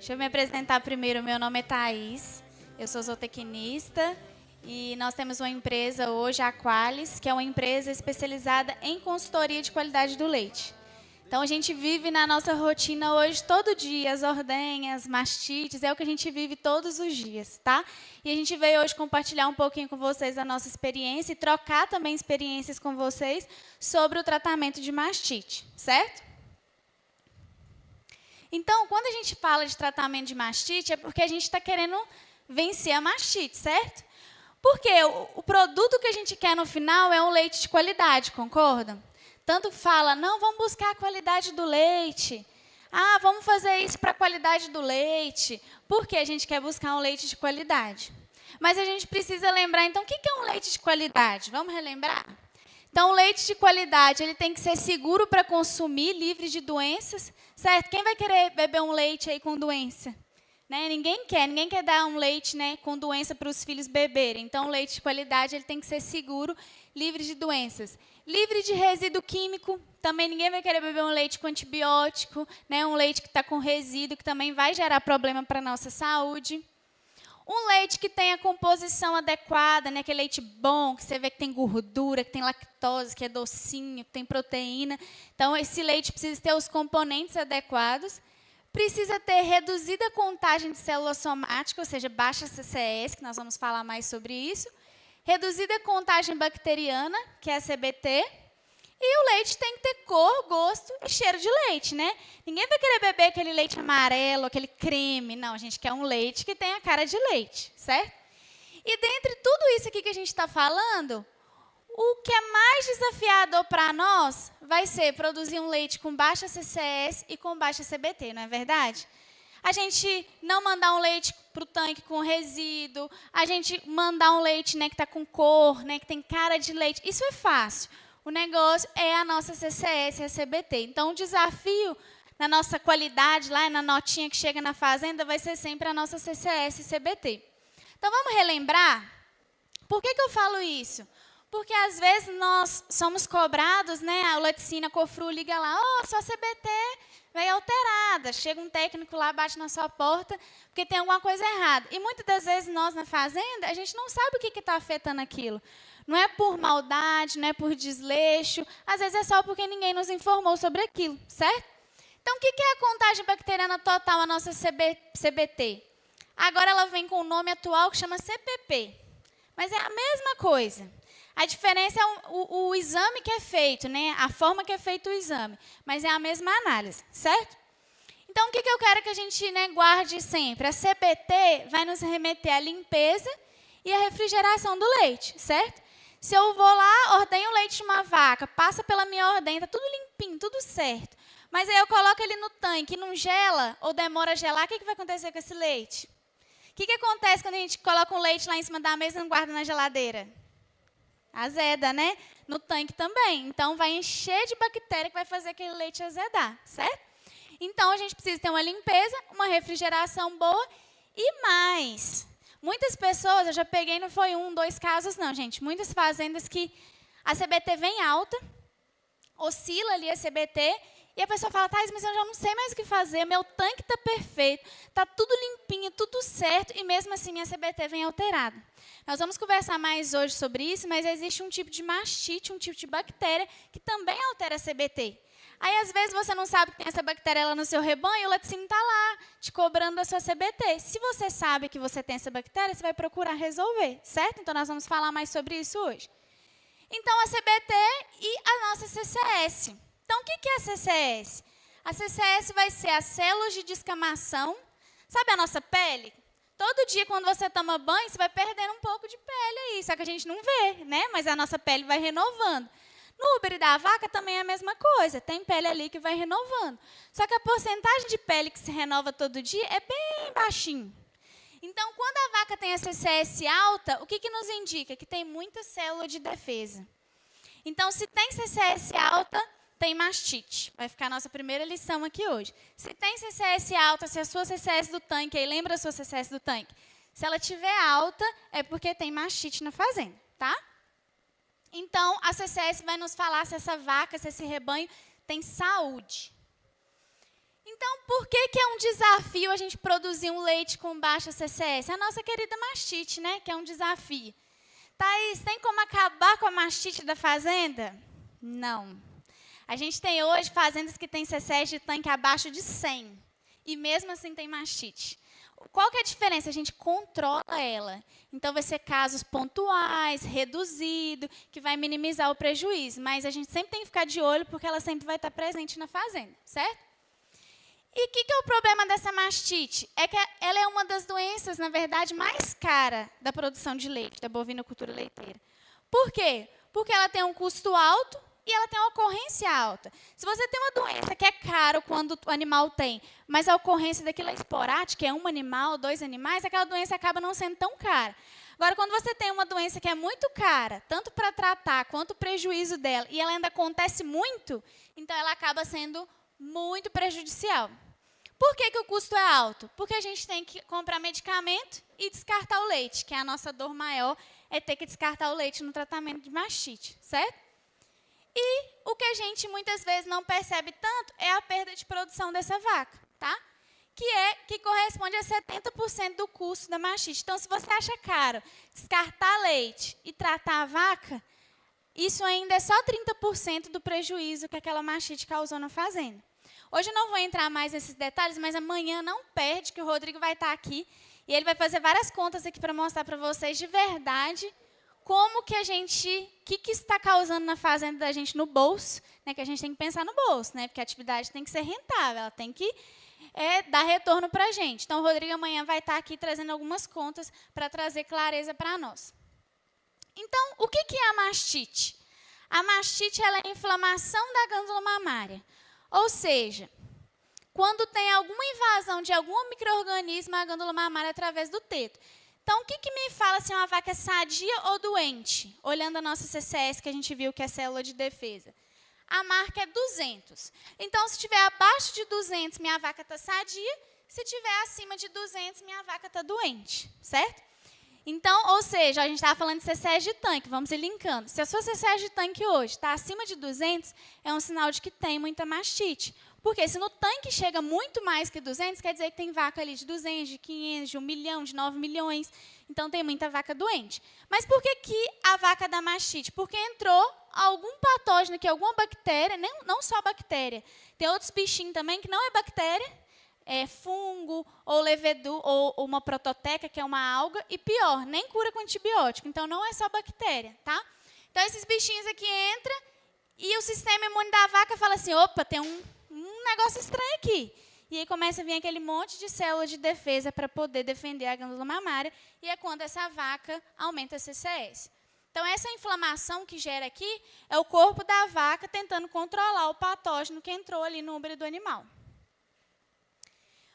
Deixa eu me apresentar primeiro. Meu nome é Thaís, eu sou zootecnista e nós temos uma empresa hoje, a Qualis, que é uma empresa especializada em consultoria de qualidade do leite. Então, a gente vive na nossa rotina hoje, todo dia, as ordenhas, mastites, é o que a gente vive todos os dias, tá? E a gente veio hoje compartilhar um pouquinho com vocês a nossa experiência e trocar também experiências com vocês sobre o tratamento de mastite, certo? Então, quando a gente fala de tratamento de mastite, é porque a gente está querendo vencer a mastite, certo? Porque o produto que a gente quer no final é um leite de qualidade, concordam? Tanto fala, não, vamos buscar a qualidade do leite. Ah, vamos fazer isso para a qualidade do leite. Porque a gente quer buscar um leite de qualidade. Mas a gente precisa lembrar, então, o que é um leite de qualidade? Vamos relembrar? Então, o leite de qualidade, ele tem que ser seguro para consumir, livre de doenças, certo? Quem vai querer beber um leite aí com doença? Né? Ninguém quer dar um leite, né, com doença para os filhos beberem. Então, o leite de qualidade ele tem que ser seguro, livre de doenças. Livre de resíduo químico, também ninguém vai querer beber um leite com antibiótico, né, um leite que está com resíduo, que também vai gerar problema para a nossa saúde. Um leite que tenha composição adequada, né, aquele leite bom, que você vê que tem gordura, que tem lactose, que é docinho, que tem proteína. Então, esse leite precisa ter os componentes adequados. Precisa ter reduzida contagem de célula somática, ou seja, baixa CCS, que nós vamos falar mais sobre isso. Reduzida contagem bacteriana, que é a CBT. E o leite tem que ter cor, gosto e cheiro de leite, né? Ninguém vai querer beber aquele leite amarelo, aquele creme. Não, a gente quer um leite que tenha cara de leite, certo? E dentre tudo isso aqui que a gente está falando, o que é mais desafiador para nós vai ser produzir um leite com baixa CCS e com baixa CBT, não é verdade? A gente não mandar um leite para o tanque com resíduo, a gente mandar um leite, né, que está com cor, né, que tem cara de leite, isso é fácil. O negócio é a nossa CCS e a CBT. Então, o desafio na nossa qualidade, lá na notinha que chega na fazenda, vai ser sempre a nossa CCS e CBT. Então, vamos relembrar? Por que eu falo isso? Porque, às vezes, nós somos cobrados, né? A laticínio, a Cofru liga lá, sua CBT veio alterada. Chega um técnico lá, bate na sua porta, porque tem alguma coisa errada. E, muitas das vezes, nós, na fazenda, a gente não sabe o que está afetando aquilo. Não é por maldade, não é por desleixo. Às vezes, é só porque ninguém nos informou sobre aquilo, certo? Então, o que é a contagem bacteriana total, a nossa CBT? Agora, ela vem com o nome atual, que chama CPP. Mas é a mesma coisa. A diferença é o exame que é feito, né? A forma que é feito o exame. Mas é a mesma análise, certo? Então, o que eu quero que a gente, né, guarde sempre? A CBT vai nos remeter à limpeza e à refrigeração do leite, certo? Se eu vou lá, ordenho o leite de uma vaca, passa pela minha ordem, está tudo limpinho, tudo certo. Mas aí eu coloco ele no tanque e não gela ou demora a gelar, o que vai acontecer com esse leite? O que acontece quando a gente coloca um leite lá em cima da mesa e não guarda na geladeira? Azeda, né? No tanque também. Então, vai encher de bactéria que vai fazer aquele leite azedar, certo? Então, a gente precisa ter uma limpeza, uma refrigeração boa e mais. Muitas pessoas, eu já peguei, não foi 1, 2 casos, não, gente. Muitas fazendas que a CBT vem alta, oscila ali a CBT, e a pessoa fala, Thais, mas eu já não sei mais o que fazer, meu tanque está perfeito, está tudo limpinho, tudo certo, e mesmo assim minha CBT vem alterada. Nós vamos conversar mais hoje sobre isso, mas existe um tipo de mastite, um tipo de bactéria que também altera a CBT. Aí, às vezes, você não sabe que tem essa bactéria lá no seu rebanho e o laticínio está lá, te cobrando a sua CBT. Se você sabe que você tem essa bactéria, você vai procurar resolver, certo? Então, nós vamos falar mais sobre isso hoje. Então, a CBT e a nossa CCS. Então, o que é a CCS? A CCS vai ser as células de descamação. Sabe a nossa pele? Todo dia, quando você toma banho, você vai perdendo um pouco de pele aí, só que a gente não vê, né? Mas a nossa pele vai renovando. No úbere da vaca também é a mesma coisa, tem pele ali que vai renovando. Só que a porcentagem de pele que se renova todo dia é bem baixinho. Então, quando a vaca tem a CCS alta, o que nos indica? Que tem muita célula de defesa. Então, se tem CCS alta, tem mastite. Vai ficar a nossa primeira lição aqui hoje. Se tem CCS alta, se a sua CCS do tanque, aí lembra a sua CCS do tanque? Se ela estiver alta, é porque tem mastite na fazenda, tá? Então, a CCS vai nos falar se essa vaca, se esse rebanho tem saúde. Então, por que que é um desafio a gente produzir um leite com baixa CCS? A nossa querida mastite, né? Que é um desafio. Thaís, tem como acabar com a mastite da fazenda? Não. A gente tem hoje fazendas que têm CCS de tanque abaixo de 100. E mesmo assim tem mastite. Qual que é a diferença? A gente controla ela. Então, vai ser casos pontuais, reduzido, que vai minimizar o prejuízo. Mas a gente sempre tem que ficar de olho, porque ela sempre vai estar presente na fazenda, certo? E o que é o problema dessa mastite? É que ela é uma das doenças, na verdade, mais cara da produção de leite, da bovinocultura leiteira. Por quê? Porque ela tem um custo alto e ela tem uma ocorrência alta. Se você tem uma doença que é caro quando o animal tem, mas a ocorrência daquilo é esporádica, é um animal, 2 animais, aquela doença acaba não sendo tão cara. Agora, quando você tem uma doença que é muito cara, tanto para tratar quanto o prejuízo dela, e ela ainda acontece muito, então ela acaba sendo muito prejudicial. Por que que o custo é alto? Porque a gente tem que comprar medicamento e descartar o leite, que é a nossa dor maior, é ter que descartar o leite no tratamento de mastite, certo? E o que a gente muitas vezes não percebe tanto é a perda de produção dessa vaca, tá? Que corresponde a 70% do custo da mastite. Então, se você acha caro descartar leite e tratar a vaca, isso ainda é só 30% do prejuízo que aquela mastite causou na fazenda. Hoje eu não vou entrar mais nesses detalhes, mas amanhã não perde que o Rodrigo vai estar aqui e ele vai fazer várias contas aqui para mostrar para vocês de verdade como que que está causando na fazenda da gente no bolso, né? Que a gente tem que pensar no bolso, né? Porque a atividade tem que ser rentável, ela tem que dar retorno para a gente. Então, o Rodrigo amanhã vai estar aqui trazendo algumas contas para trazer clareza para nós. Então, o que é a mastite? A mastite ela é a inflamação da glândula mamária. Ou seja, quando tem alguma invasão de algum micro-organismo à glândula mamária através do teto. Então, o que me fala se uma vaca é sadia ou doente? Olhando a nossa CCS, que a gente viu que é célula de defesa. A marca é 200. Então, se estiver abaixo de 200, minha vaca está sadia. Se estiver acima de 200, minha vaca está doente, certo? Então, ou seja, a gente estava falando de CCS de tanque, vamos ir linkando. Se a sua CCS de tanque hoje está acima de 200, é um sinal de que tem muita mastite. Porque se no tanque chega muito mais que 200, quer dizer que tem vaca ali de 200, de 500, de 1 milhão, de 9 milhões. Então, tem muita vaca doente. Mas por que a vaca dá mastite? Porque entrou algum patógeno aqui, alguma bactéria, não só bactéria. Tem outros bichinhos também que não é bactéria, é fungo, ou levedu, ou uma prototeca, que é uma alga, e pior, nem cura com antibiótico. Então, não é só bactéria, tá? Então, esses bichinhos aqui entram e o sistema imune da vaca fala assim, opa, tem um negócio estranho aqui. E aí começa a vir aquele monte de célula de defesa para poder defender a glândula mamária, e é quando essa vaca aumenta a CCS. Então, essa inflamação que gera aqui é o corpo da vaca tentando controlar o patógeno que entrou ali no útero do animal.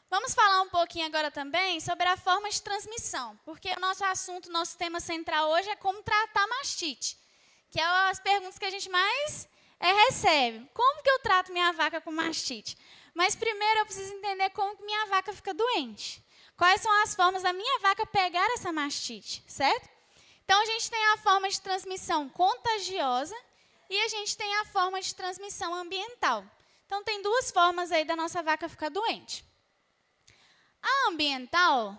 Vamos falar um pouquinho agora também sobre a forma de transmissão, porque o nosso assunto, nosso tema central hoje é como tratar mastite, que é as perguntas que a gente mais recebe. Como que eu trato minha vaca com mastite? Mas primeiro eu preciso entender como que minha vaca fica doente. Quais são as formas da minha vaca pegar essa mastite, certo? Então, a gente tem a forma de transmissão contagiosa e a gente tem a forma de transmissão ambiental. Então, tem 2 formas aí da nossa vaca ficar doente. A ambiental,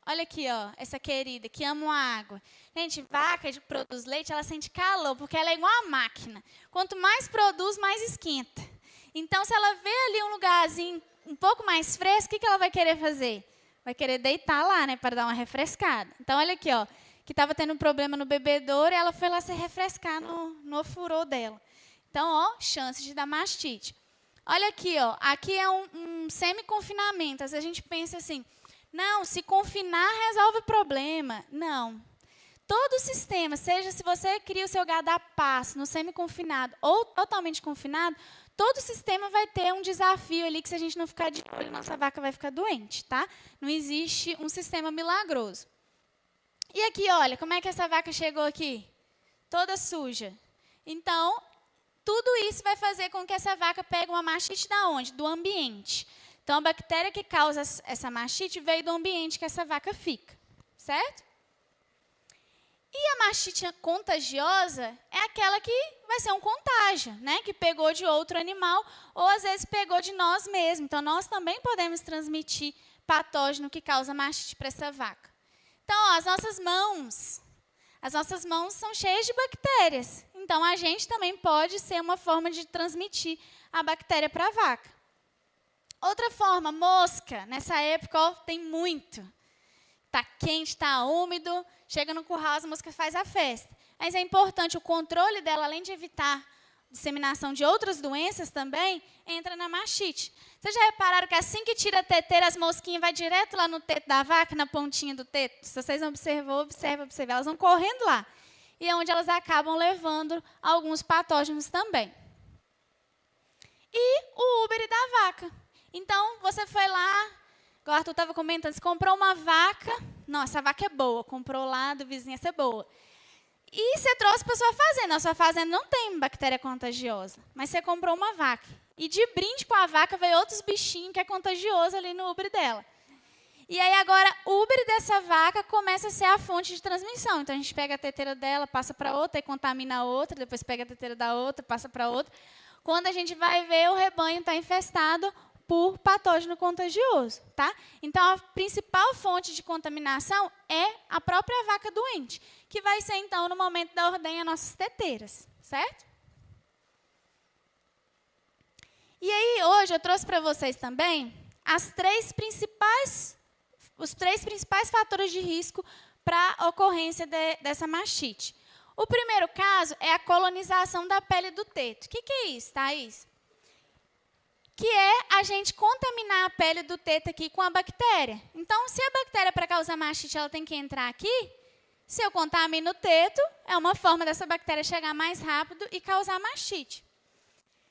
olha aqui, ó, essa querida que ama a água. Gente, vaca que produz leite, ela sente calor, porque ela é igual a máquina. Quanto mais produz, mais esquenta. Então, se ela vê ali um lugarzinho um pouco mais fresco, o que ela vai querer fazer? Vai querer deitar lá, né, para dar uma refrescada. Então, olha aqui, ó, que estava tendo um problema no bebedouro, e ela foi lá se refrescar no ofurô dela. Então, ó, chance de dar mastite. Olha aqui, ó, aqui é um semi-confinamento. Às vezes a gente pensa assim, não, se confinar resolve o problema. Não. Todo o sistema, seja se você cria o seu gado a pasto, no semi-confinado ou totalmente confinado, todo o sistema vai ter um desafio ali que se a gente não ficar de olho, nossa vaca vai ficar doente, tá? Não existe um sistema milagroso. E aqui, olha, como é que essa vaca chegou aqui? Toda suja. Então, tudo isso vai fazer com que essa vaca pegue uma mastite da onde? Do ambiente. Então, a bactéria que causa essa mastite veio do ambiente que essa vaca fica, certo? E a mastite contagiosa é aquela que vai ser um contágio, né? Que pegou de outro animal ou às vezes pegou de nós mesmos. Então, nós também podemos transmitir patógeno que causa mastite para essa vaca. Então, ó, as nossas mãos são cheias de bactérias. Então, a gente também pode ser uma forma de transmitir a bactéria para a vaca. Outra forma, mosca. Nessa época, ó, tem muito. Está quente, está úmido, chega no curral, as moscas fazem a festa. Mas é importante o controle dela, além de evitar disseminação de outras doenças também, entra na mastite. Vocês já repararam que assim que tira a teteira, as mosquinhas vai direto lá no teto da vaca, na pontinha do teto? Se vocês observam, observem. Elas vão correndo lá. E é onde elas acabam levando alguns patógenos também. E o úbere da vaca. Então, você foi lá, o Arthur estava comentando, você comprou uma vaca, nossa, a vaca é boa, comprou lá do vizinho, essa é boa. E você trouxe para a sua fazenda. A sua fazenda não tem bactéria contagiosa, mas você comprou uma vaca. E de brinde com a vaca veio outros bichinhos que é contagioso ali no úbere dela. E aí agora o úbere dessa vaca começa a ser a fonte de transmissão. Então a gente pega a teteira dela, passa para outra e contamina a outra, depois pega a teteira da outra, passa para outra. Quando a gente vai ver, o rebanho está infestado por patógeno contagioso, tá? Então, a principal fonte de contaminação é a própria vaca doente, que vai ser, então, no momento da ordenha, nossas teteiras, certo? E aí, hoje, eu trouxe para vocês também os três principais fatores de risco para a ocorrência dessa mastite. O primeiro caso é a colonização da pele do teto. O que é isso, Thaís? Que é a gente contaminar a pele do teto aqui com a bactéria. Então, se a bactéria, para causar mastite, ela tem que entrar aqui, se eu contamino o teto, é uma forma dessa bactéria chegar mais rápido e causar mastite.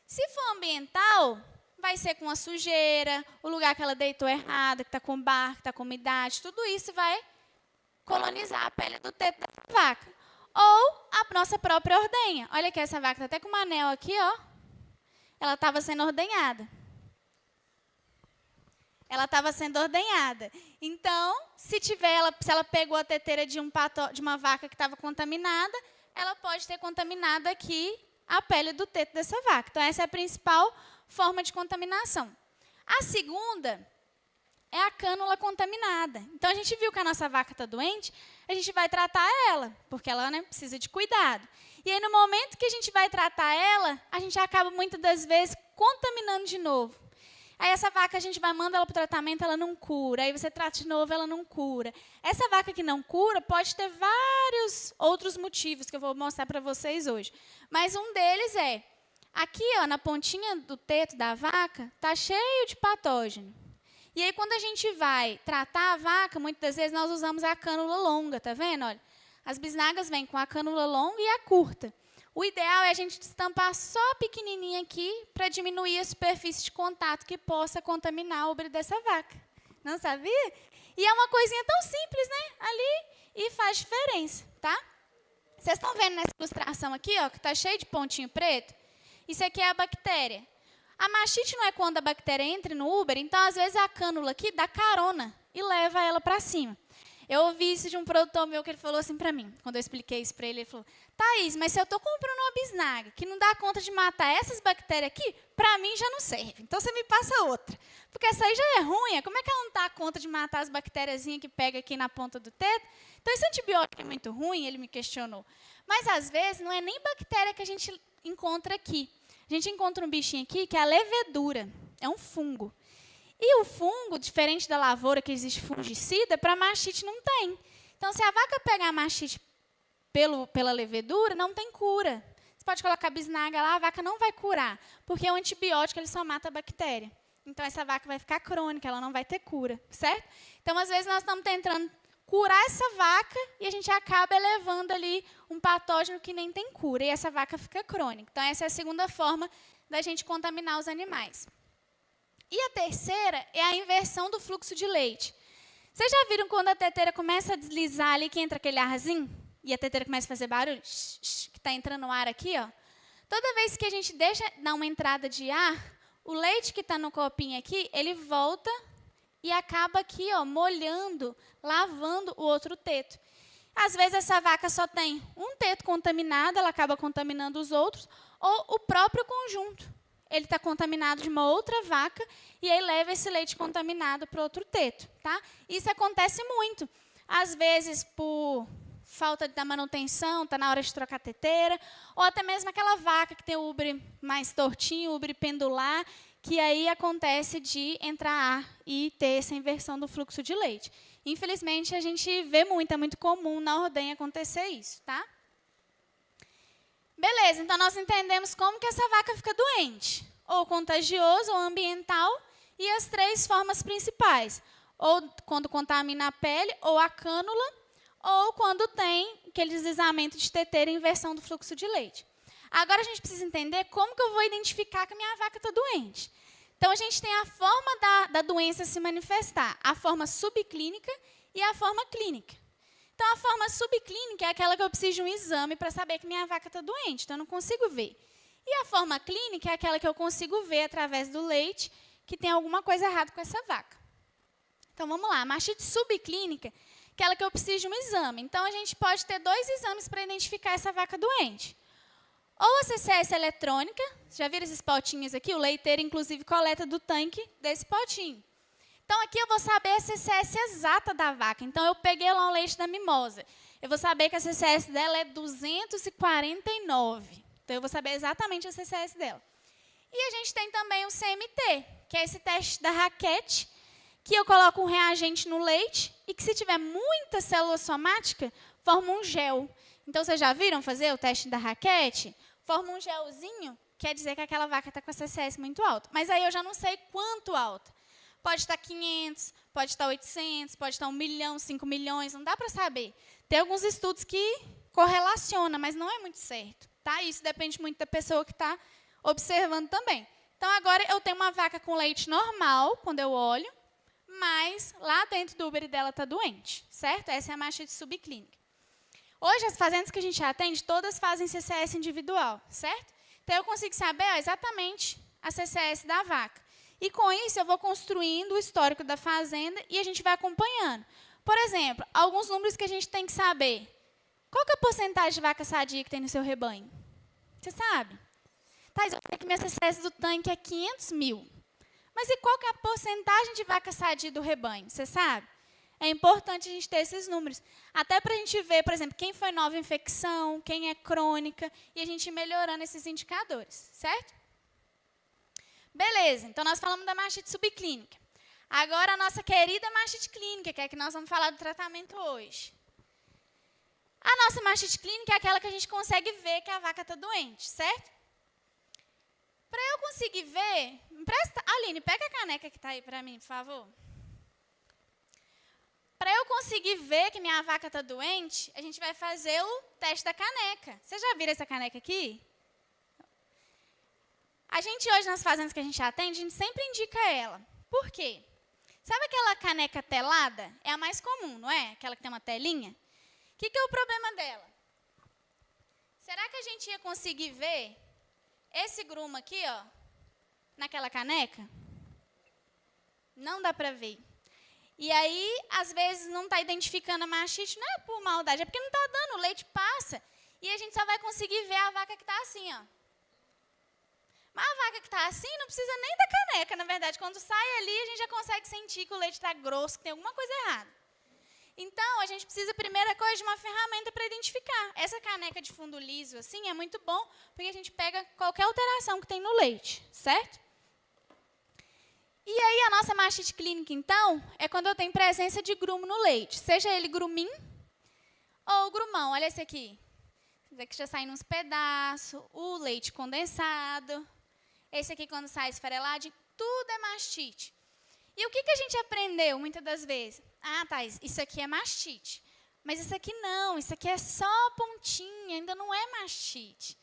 Se for ambiental, vai ser com a sujeira, o lugar que ela deitou errado, que está com barro, que está com umidade, tudo isso vai colonizar a pele do teto da vaca. Ou a nossa própria ordenha. Olha aqui, essa vaca está até com um anel aqui, ó. Ela estava sendo ordenhada. Então, se ela pegou a teteira de uma vaca que estava contaminada, ela pode ter contaminado aqui a pele do teto dessa vaca. Então, essa é a principal forma de contaminação. A segunda é a cânula contaminada. Então, a gente viu que a nossa vaca está doente, a gente vai tratar ela, porque ela, né, precisa de cuidado. E aí, no momento que a gente vai tratar ela, a gente acaba, muitas das vezes, contaminando de novo. Aí, essa vaca, a gente vai mandar ela para o tratamento, ela não cura. Aí, você trata de novo, ela não cura. Essa vaca que não cura pode ter vários outros motivos que eu vou mostrar para vocês hoje. Mas um deles é, aqui, ó, na pontinha do teto da vaca, está cheio de patógeno. E aí, quando a gente vai tratar a vaca, muitas das vezes nós usamos a cânula longa, tá vendo? Olha, as bisnagas vêm com a cânula longa e a curta. O ideal é a gente estampar só a pequenininha aqui para diminuir a superfície de contato que possa contaminar o úbere dessa vaca. Não sabia? E é uma coisinha tão simples, né? Ali, e faz diferença, tá? Vocês estão vendo nessa ilustração aqui, ó, que está cheio de pontinho preto? Isso aqui é a bactéria. A mastite não é quando a bactéria entra no úbere, então, às vezes, a cânula aqui dá carona e leva ela para cima. Eu ouvi isso de um produtor meu que ele falou assim para mim, quando eu expliquei isso para ele, ele falou, Thaís, mas se eu estou comprando uma bisnaga que não dá conta de matar essas bactérias aqui, para mim já não serve. Então, você me passa outra. Porque essa aí já é ruim, como é que ela não dá conta de matar as bactériazinhas que pega aqui na ponta do teto? Então, esse antibiótico é muito ruim, ele me questionou. Mas, às vezes, não é nem bactéria que a gente encontra aqui. A gente encontra um bichinho aqui que é a levedura, é um fungo. E o fungo, diferente da lavoura, que existe fungicida, para mastite não tem. Então, se a vaca pegar mastite pela levedura, não tem cura. Você pode colocar bisnaga lá, a vaca não vai curar, porque o antibiótico ele só mata a bactéria. Então, essa vaca vai ficar crônica, ela não vai ter cura, certo? Então, às vezes, nós estamos tentando curar essa vaca e a gente acaba elevando ali um patógeno que nem tem cura, e essa vaca fica crônica. Então, essa é a segunda forma da gente contaminar os animais. E a terceira é a inversão do fluxo de leite. Vocês já viram quando a teteira começa a deslizar ali, que entra aquele arzinho? E a teteira começa a fazer barulho? Que está entrando o ar aqui, ó. Toda vez que a gente deixa dar uma entrada de ar, o leite que está no copinho aqui, ele volta e acaba aqui, ó, molhando, lavando o outro teto. Às vezes, essa vaca só tem um teto contaminado, ela acaba contaminando os outros, ou o próprio conjunto. Ele está contaminado de uma outra vaca e aí leva esse leite contaminado para outro teto. Tá? Isso acontece muito. Às vezes, por falta da manutenção, está na hora de trocar a teteira, ou até mesmo aquela vaca que tem o úbere mais tortinho, o úbere pendular, que aí acontece de entrar ar e ter essa inversão do fluxo de leite. Infelizmente, a gente vê muito, é muito comum na ordenha acontecer isso, tá? Beleza, então nós entendemos como que essa vaca fica doente. Ou contagioso, ou ambiental, e as 3 formas principais. Ou quando contamina a pele, ou a cânula, ou quando tem aquele deslizamento de teteira e inversão do fluxo de leite. Agora, a gente precisa entender como que eu vou identificar que a minha vaca está doente. Então, a gente tem a forma da doença se manifestar, a forma subclínica e a forma clínica. Então, a forma subclínica é aquela que eu preciso de um exame para saber que minha vaca está doente, então eu não consigo ver. E a forma clínica é aquela que eu consigo ver através do leite que tem alguma coisa errada com essa vaca. Então, vamos lá. A mastite subclínica, aquela que eu preciso de um exame. Então, a gente pode ter 2 exames para identificar essa vaca doente. Ou a CCS eletrônica, já viram esses potinhos aqui? O leiteiro, inclusive, coleta do tanque desse potinho. Então, aqui eu vou saber a CCS exata da vaca. Então, eu peguei lá um leite da mimosa. Eu vou saber que a CCS dela é 249. Então, eu vou saber exatamente a CCS dela. E a gente tem também o CMT, que é esse teste da raquete, que eu coloco um reagente no leite e que, se tiver muita célula somática, forma um gel. Então, vocês já viram fazer o teste da raquete? Forma um gelzinho, quer dizer que aquela vaca está com a CCS muito alta. Mas aí eu já não sei quanto alta. Pode estar 500, pode estar 800, pode estar 1 milhão, 5 milhões, não dá para saber. Tem alguns estudos que correlacionam, mas não é muito certo. Tá? Isso depende muito da pessoa que está observando também. Então, agora eu tenho uma vaca com leite normal, quando eu olho, mas lá dentro do úbere dela está doente, certo? Essa é a mastite subclínica. Hoje, as fazendas que a gente atende, todas fazem CCS individual, certo? Então, eu consigo saber exatamente a CCS da vaca. E, com isso, eu vou construindo o histórico da fazenda e a gente vai acompanhando. Por exemplo, alguns números que a gente tem que saber. Qual que é a porcentagem de vaca sadia que tem no seu rebanho? Você sabe? Tá, eu sei que minha CCS do tanque é 500 mil. Mas e qual que é a porcentagem de vaca sadia do rebanho? Você sabe? É importante a gente ter esses números. Até para a gente ver, por exemplo, quem foi nova infecção, quem é crônica, e a gente ir melhorando esses indicadores, certo? Beleza, então nós falamos da mastite subclínica. Agora a nossa querida mastite clínica, que é a que nós vamos falar do tratamento hoje. A nossa mastite clínica é aquela que a gente consegue ver que a vaca está doente, certo? Para eu conseguir ver, empresta, Aline, pega a caneca que está aí para mim, por favor. Para eu conseguir ver que minha vaca está doente, a gente vai fazer o teste da caneca. Vocês já viram essa caneca aqui? A gente hoje, nas fazendas que a gente atende, a gente sempre indica ela. Por quê? Sabe aquela caneca telada? É a mais comum, não é? Aquela que tem uma telinha. O que é o problema dela? Será que a gente ia conseguir ver esse grumo aqui, ó, naquela caneca? Não dá para ver. E aí, às vezes, não está identificando a mastite, não é por maldade, é porque não está dando, o leite passa. E a gente só vai conseguir ver a vaca que está assim, ó. Mas a vaca que está assim não precisa nem da caneca, na verdade. Quando sai ali, a gente já consegue sentir que o leite está grosso, que tem alguma coisa errada. Então, a gente precisa, primeira coisa, de uma ferramenta para identificar. Essa caneca de fundo liso, assim, é muito bom, porque a gente pega qualquer alteração que tem no leite, certo? E aí, a nossa mastite clínica, então, é quando eu tenho presença de grumo no leite. Seja ele grumim ou grumão. Olha esse aqui. Esse aqui já sai uns pedaços, o leite condensado. Esse aqui, quando sai esfareladinho, tudo é mastite. E o que a gente aprendeu, muitas das vezes? Ah, Thais, isso aqui é mastite. Mas isso aqui não, isso aqui é só pontinha, ainda não é mastite.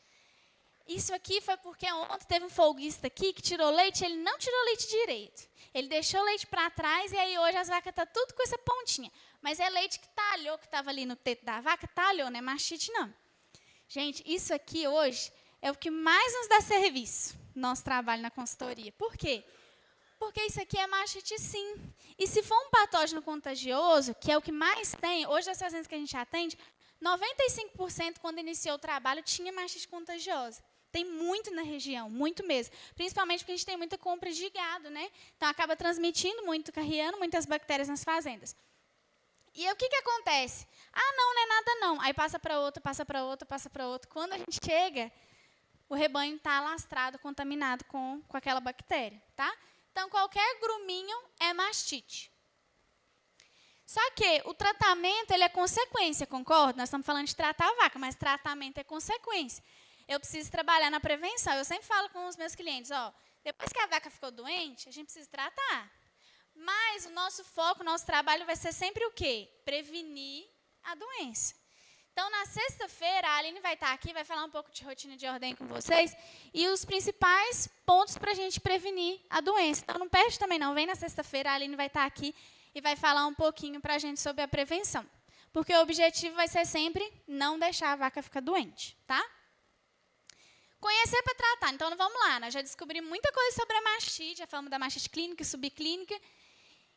Isso aqui foi porque ontem teve um folguista aqui que tirou leite, ele não tirou leite direito. Ele deixou o leite para trás e aí hoje as vacas estão tudo com essa pontinha. Mas é leite que talhou, que estava ali no teto da vaca, talhou, não é mastite não. Gente, isso aqui hoje é o que mais nos dá serviço no nosso trabalho na consultoria. Por quê? Porque isso aqui é mastite sim. E se for um patógeno contagioso, que é o que mais tem, hoje as fazendas que a gente atende, 95% quando iniciou o trabalho tinha mastite contagiosa. Tem muito na região, muito mesmo. Principalmente porque a gente tem muita compra de gado, né? Então acaba transmitindo muito, carreando muitas bactérias nas fazendas. E aí, o que acontece? Ah, não é nada não. Aí passa para outro, passa para outro, passa para outro. Quando a gente chega, o rebanho está alastrado, contaminado com aquela bactéria, tá? Então, qualquer gruminho é mastite. Só que o tratamento ele é consequência, concorda? Nós estamos falando de tratar a vaca, mas tratamento é consequência. Eu preciso trabalhar na prevenção. Eu sempre falo com os meus clientes, ó, depois que a vaca ficou doente, a gente precisa tratar. Mas o nosso foco, o nosso trabalho vai ser sempre o quê? Prevenir a doença. Então, na sexta-feira, a Aline vai estar aqui, vai falar um pouco de rotina de ordem com vocês e os principais pontos para a gente prevenir a doença. Então, não perde também não. Vem na sexta-feira, a Aline vai estar aqui e vai falar um pouquinho para a gente sobre a prevenção. Porque o objetivo vai ser sempre não deixar a vaca ficar doente, tá? Conhecer para tratar. Então, vamos lá. Nós já descobrimos muita coisa sobre a mastite, já falamos da mastite clínica e subclínica.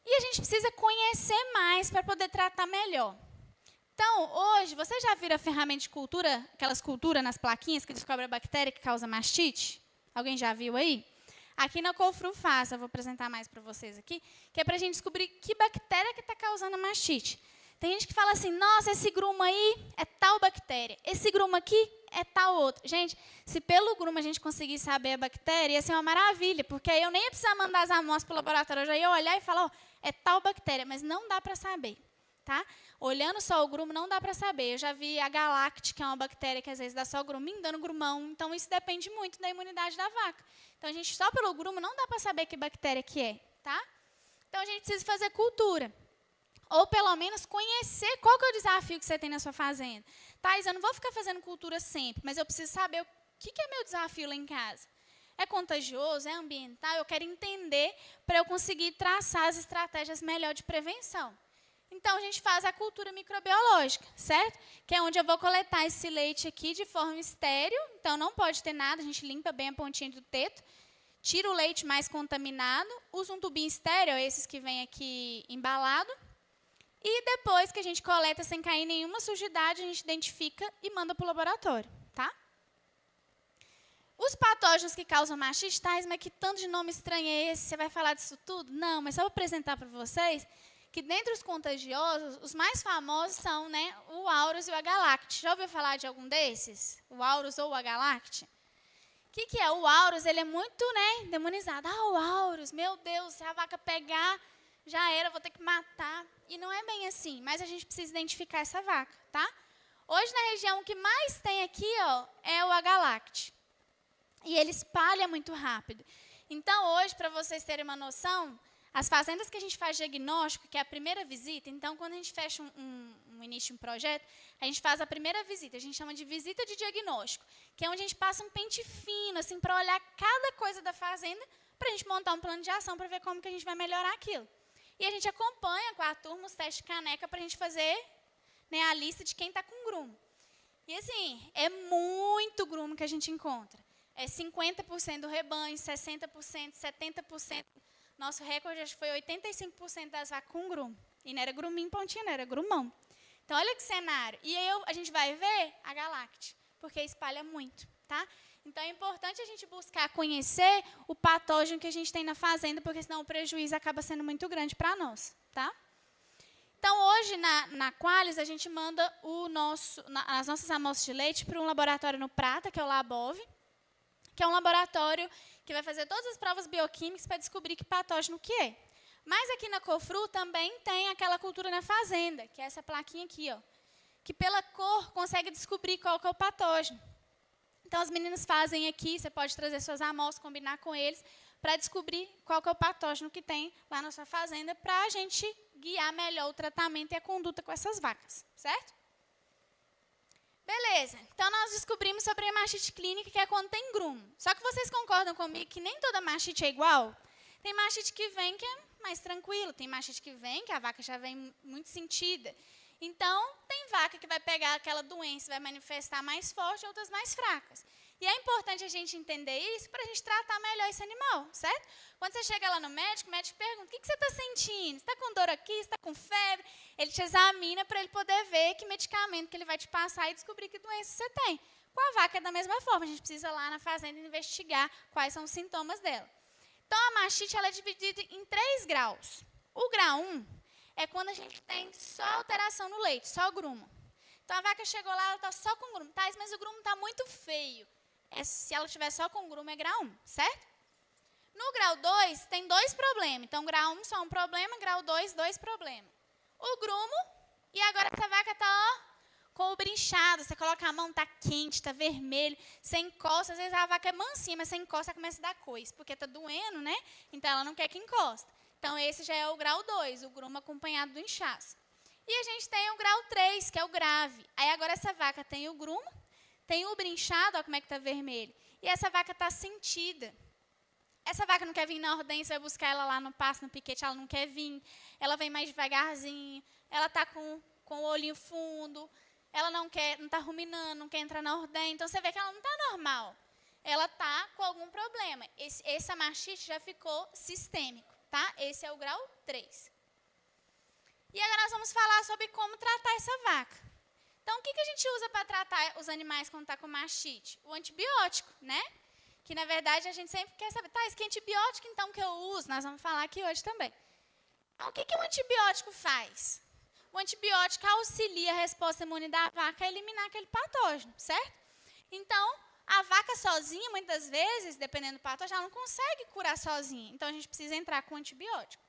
E a gente precisa conhecer mais para poder tratar melhor. Então, hoje, vocês já viram a ferramenta de cultura, aquelas culturas nas plaquinhas que descobre a bactéria que causa mastite? Alguém já viu aí? Aqui na Cofru faz, eu vou apresentar mais para vocês aqui, que é para a gente descobrir que bactéria que está causando a mastite. Tem gente que fala assim, nossa, esse grumo aí é tal bactéria, esse grumo aqui é tal outro. Gente, se pelo grumo a gente conseguir saber a bactéria, ia ser uma maravilha, porque aí eu nem ia precisar mandar as amostras para o laboratório, eu já ia olhar e falar, ó, é tal bactéria, mas não dá para saber, tá? Olhando só o grumo, não dá para saber. Eu já vi a Galacte, que é uma bactéria que às vezes dá só gruminho, dando grumão. Então, isso depende muito da imunidade da vaca. Então, a gente só pelo grumo não dá para saber que bactéria que é, tá? Então, a gente precisa fazer cultura. Ou, pelo menos, conhecer qual que é o desafio que você tem na sua fazenda. Thais, eu não vou ficar fazendo cultura sempre, mas eu preciso saber o que é meu desafio lá em casa. É contagioso? É ambiental? Eu quero entender para eu conseguir traçar as estratégias melhor de prevenção. Então, a gente faz a cultura microbiológica, certo? Que é onde eu vou coletar esse leite aqui de forma estéril. Então, não pode ter nada, a gente limpa bem a pontinha do teto. Tira o leite mais contaminado. Usa um tubinho estéril, esses que vem aqui embalado. E depois que a gente coleta sem cair nenhuma sujidade, a gente identifica e manda para o laboratório, tá? Os patógenos que causam mastite, mas que tanto de nome estranho é esse? Você vai falar disso tudo? Não, mas só vou apresentar para vocês que dentre os contagiosos, os mais famosos são, né, o Aurus e o Agalacte. Já ouviu falar de algum desses? O Aurus ou o Agalacte? O que é? O Aurus, ele é muito, né, demonizado. Ah, o Aurus, meu Deus, se a vaca pegar, já era, vou ter que matar. E não é bem assim, mas a gente precisa identificar essa vaca, tá? Hoje, na região, o que mais tem aqui, ó, é o Agalacte. E ele espalha muito rápido. Então, hoje, para vocês terem uma noção, as fazendas que a gente faz diagnóstico, que é a primeira visita, então, quando a gente fecha um início de um projeto, a gente faz a primeira visita, a gente chama de visita de diagnóstico, que é onde a gente passa um pente fino, assim, para olhar cada coisa da fazenda, para a gente montar um plano de ação, para ver como que a gente vai melhorar aquilo. E a gente acompanha com a turma os testes de caneca para a gente fazer, né, a lista de quem está com grumo. E, assim, é muito grumo que a gente encontra. É 50% do rebanho, 60%, 70%. Nosso recorde acho que foi 85% das vacas com grumo. E não era gruminho pontinho, não era grumão. Então, olha que cenário. E aí a gente vai ver a Galacte, porque espalha muito, tá? Então, é importante a gente buscar conhecer o patógeno que a gente tem na fazenda, porque senão o prejuízo acaba sendo muito grande para nós, tá? Então, hoje, na Qualis, a gente manda as nossas amostras de leite para um laboratório no Prata, que é o Labov, que é um laboratório que vai fazer todas as provas bioquímicas para descobrir que patógeno que é. Mas aqui na Cofru também tem aquela cultura na fazenda, que é essa plaquinha aqui, ó, que pela cor consegue descobrir qual que é o patógeno. Então, as meninas fazem aqui, você pode trazer suas amostras, combinar com eles, para descobrir qual que é o patógeno que tem lá na sua fazenda, para a gente guiar melhor o tratamento e a conduta com essas vacas, certo? Beleza, então nós descobrimos sobre a mastite clínica, que é quando tem grumo. Só que vocês concordam comigo que nem toda mastite é igual? Tem mastite que vem que é mais tranquilo, tem mastite que vem que a vaca já vem muito sentida. Então, tem vaca que vai pegar aquela doença, vai manifestar mais forte, outras mais fracas. E é importante a gente entender isso para a gente tratar melhor esse animal, certo? Quando você chega lá no médico, o médico pergunta, o que você está sentindo? Você está com dor aqui? Você está com febre? Ele te examina para ele poder ver que medicamento que ele vai te passar e descobrir que doença você tem. Com a vaca é da mesma forma, a gente precisa ir lá na fazenda investigar quais são os sintomas dela. Então, a mastite ela é dividida em 3 graus. O grau 1 é quando a gente tem só alteração no leite, só grumo. Então, a vaca chegou lá, ela está só com grumo. Tá, mas o grumo está muito feio. Se ela tiver só com grumo, é grau 1, certo? No grau 2, tem 2 problemas. Então, grau 1 só um problema, grau 2, 2 problemas. O grumo, e agora essa vaca está com o brinchado. Você coloca a mão, está quente, está vermelho, você encosta. Às vezes a vaca é mansinha, mas você encosta, começa a dar coice, porque está doendo, né? Então, ela não quer que encosta. Então, esse já é o grau 2, o grumo acompanhado do inchaço. E a gente tem o grau 3, que é o grave. Aí, agora, essa vaca tem o grumo, tem o brinchado, olha como é que está vermelho. E essa vaca está sentida. Essa vaca não quer vir na ordem, você vai buscar ela lá no pasto, no piquete, ela não quer vir. Ela vem mais devagarzinho, ela está com o olhinho fundo, ela não está ruminando, não quer entrar na ordem. Então, você vê que ela não está normal. Ela está com algum problema. Essa mastite já ficou sistêmico, tá? Esse é o grau 3. E agora nós vamos falar sobre como tratar essa vaca. Então, o que a gente usa para tratar os animais quando está com mastite? O antibiótico, né? Que, na verdade, a gente sempre quer saber, tá, que antibiótico, então, que eu uso? Nós vamos falar aqui hoje também. Então, o que o antibiótico faz? O antibiótico auxilia a resposta imune da vaca a eliminar aquele patógeno, certo? Então, a vaca sozinha, muitas vezes, dependendo do patógeno, ela não consegue curar sozinha. Então, a gente precisa entrar com antibiótico.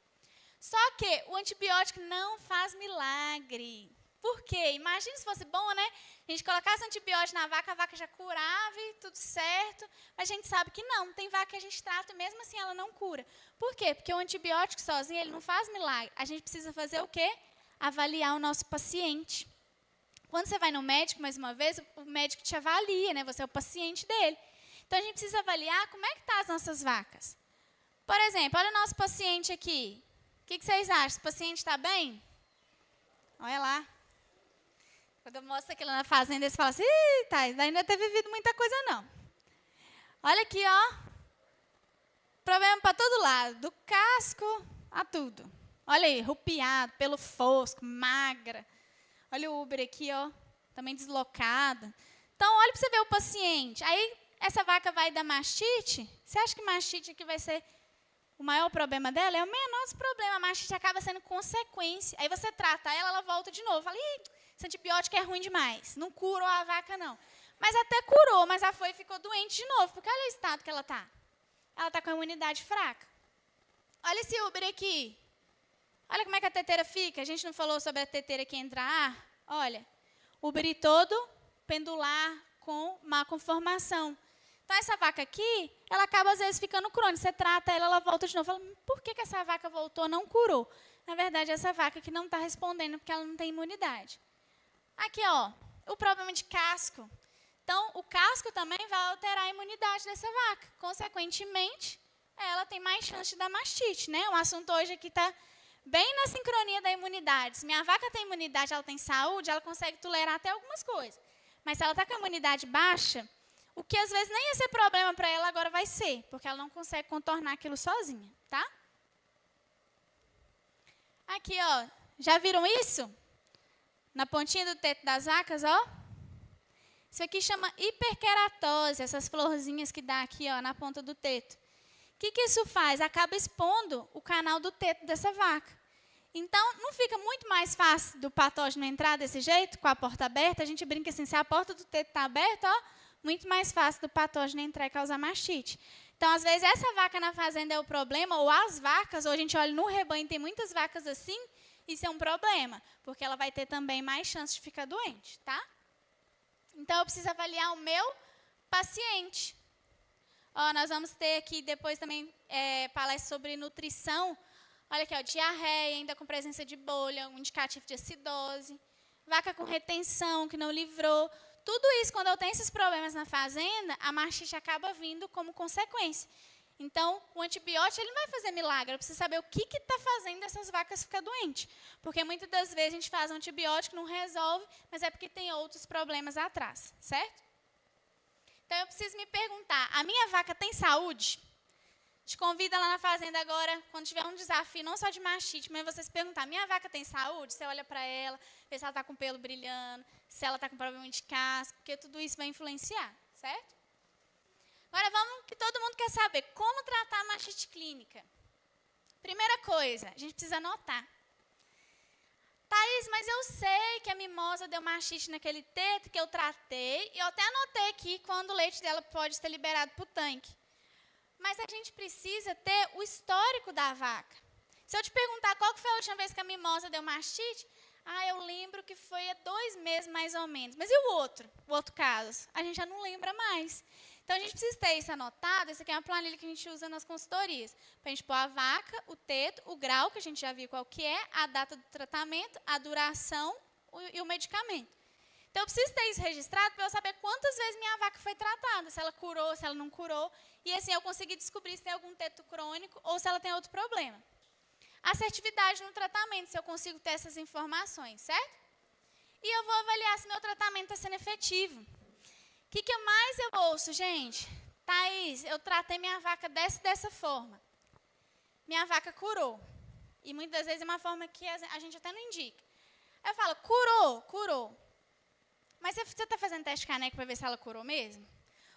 Só que o antibiótico não faz milagre. Por quê? Imagina se fosse bom, né? A gente colocasse antibiótico na vaca, a vaca já curava e tudo certo. Mas a gente sabe que não. Tem vaca que a gente trata e mesmo assim ela não cura. Por quê? Porque o antibiótico sozinho, ele não faz milagre. A gente precisa fazer o quê? Avaliar o nosso paciente. Quando você vai no médico, mais uma vez, o médico te avalia, né? Você é o paciente dele. Então, a gente precisa avaliar como é que estão as nossas vacas. Por exemplo, olha o nosso paciente aqui. O que vocês acham? O paciente está bem? Olha lá. Quando eu mostro aquilo na fazenda, eles falam assim, tá, ainda não ter vivido muita coisa, não. Olha aqui, ó. Problema para todo lado, do casco a tudo. Olha aí, rupiado, pelo fosco, magra. Olha o Uber aqui, ó, também deslocada. Então, olha para você ver o paciente. Aí, essa vaca vai dar mastite. Você acha que mastite aqui vai ser o maior problema dela? É o menor dos problemas. A mastite acaba sendo consequência. Aí você trata ela, ela volta de novo. Fala, esse antibiótico é ruim demais. Não curou a vaca, não. Mas até curou, mas já foi e ficou doente de novo. Porque olha o estado que ela está. Ela está com a imunidade fraca. Olha esse Uber aqui. Olha como é que a teteira fica. A gente não falou sobre a teteira que entra ar? Olha, Uber todo pendular com má conformação. Então, essa vaca aqui, ela acaba, às vezes, ficando crônica. Você trata ela, ela volta de novo. Fala, por que essa vaca voltou, não curou? Na verdade, essa vaca que não está respondendo porque ela não tem imunidade. Aqui, ó, o problema de casco. Então, o casco também vai alterar a imunidade dessa vaca. Consequentemente, ela tem mais chance de dar mastite, né? O assunto hoje aqui está bem na sincronia da imunidade. Se minha vaca tem imunidade, ela tem saúde, ela consegue tolerar até algumas coisas. Mas se ela está com a imunidade baixa, o que às vezes nem ia ser problema para ela, agora vai ser, porque ela não consegue contornar aquilo sozinha, tá? Aqui, ó, já viram isso? Na pontinha do teto das vacas, ó. Isso aqui chama hiperkeratose, essas florzinhas que dá aqui, ó, na ponta do teto. O que isso faz? Acaba expondo o canal do teto dessa vaca. Então, não fica muito mais fácil do patógeno entrar desse jeito, com a porta aberta? A gente brinca assim, se a porta do teto está aberta, ó, muito mais fácil do patógeno entrar e causar mastite. Então, às vezes, essa vaca na fazenda é o problema, ou as vacas, ou a gente olha no rebanho, tem muitas vacas assim, isso é um problema, porque ela vai ter também mais chance de ficar doente, tá? Então, eu preciso avaliar o meu paciente. Ó, nós vamos ter aqui depois também palestra sobre nutrição. Olha aqui, ó, diarreia, ainda com presença de bolha, um indicativo de acidose. Vaca com retenção, que não livrou. Tudo isso, quando eu tenho esses problemas na fazenda, a mastite acaba vindo como consequência. Então, o antibiótico ele não vai fazer milagre. Eu preciso saber o que está fazendo essas vacas ficar doentes. Porque muitas das vezes a gente faz um antibiótico, não resolve, mas é porque tem outros problemas atrás, certo? Então, eu preciso me perguntar, a minha vaca tem saúde? Te convida lá na fazenda agora, quando tiver um desafio, não só de mastite, mas você se perguntar, minha vaca tem saúde? Você olha para ela, vê se ela está com o pelo brilhando, se ela está com problema de casca, porque tudo isso vai influenciar, certo? Agora, vamos, que todo mundo quer saber, como tratar a mastite clínica? Primeira coisa, a gente precisa anotar. Thaís, mas eu sei que a mimosa deu mastite naquele teto que eu tratei, e eu até anotei aqui quando o leite dela pode ser liberado para o tanque. Mas a gente precisa ter o histórico da vaca. Se eu te perguntar qual foi a última vez que a mimosa deu mastite, eu lembro que foi há 2 meses mais ou menos. Mas e o outro caso? A gente já não lembra mais. Então, a gente precisa ter isso anotado. Essa aqui é uma planilha que a gente usa nas consultorias. Para a gente pôr a vaca, o teto, o grau, que a gente já viu qual que é, a data do tratamento, a duração e o medicamento. Então, eu preciso ter isso registrado para eu saber quantas vezes minha vaca foi tratada, se ela curou, se ela não curou. E assim eu conseguir descobrir se tem algum teto crônico ou se ela tem outro problema. Assertividade no tratamento, se eu consigo ter essas informações, certo? E eu vou avaliar se meu tratamento está sendo efetivo. O que mais eu ouço, gente? Thaís, eu tratei minha vaca dessa forma. Minha vaca curou. E muitas vezes é uma forma que a gente até não indica. Eu falo, curou. Mas você está fazendo teste caneco para ver se ela curou mesmo?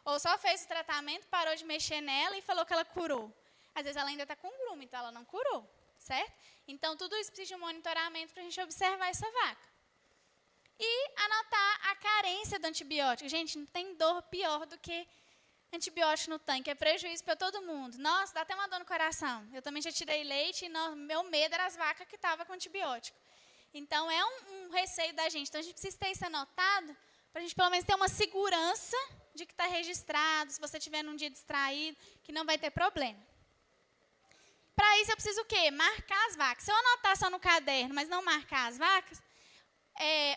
Ou só fez o tratamento, parou de mexer nela e falou que ela curou? Às vezes ela ainda está com grumo, então ela não curou, certo? Então, tudo isso precisa de um monitoramento para a gente observar essa vaca. E anotar a carência do antibiótico. Gente, não tem dor pior do que antibiótico no tanque. É prejuízo para todo mundo. Nossa, dá até uma dor no coração. Eu também já tirei leite e meu medo era as vacas que estavam com antibiótico. Então, é um receio da gente. Então, a gente precisa ter isso anotado para a gente, pelo menos, ter uma segurança de que está registrado, se você estiver num dia distraído, que não vai ter problema. Para isso, eu preciso o quê? Marcar as vacas. Se eu anotar só no caderno, mas não marcar as vacas,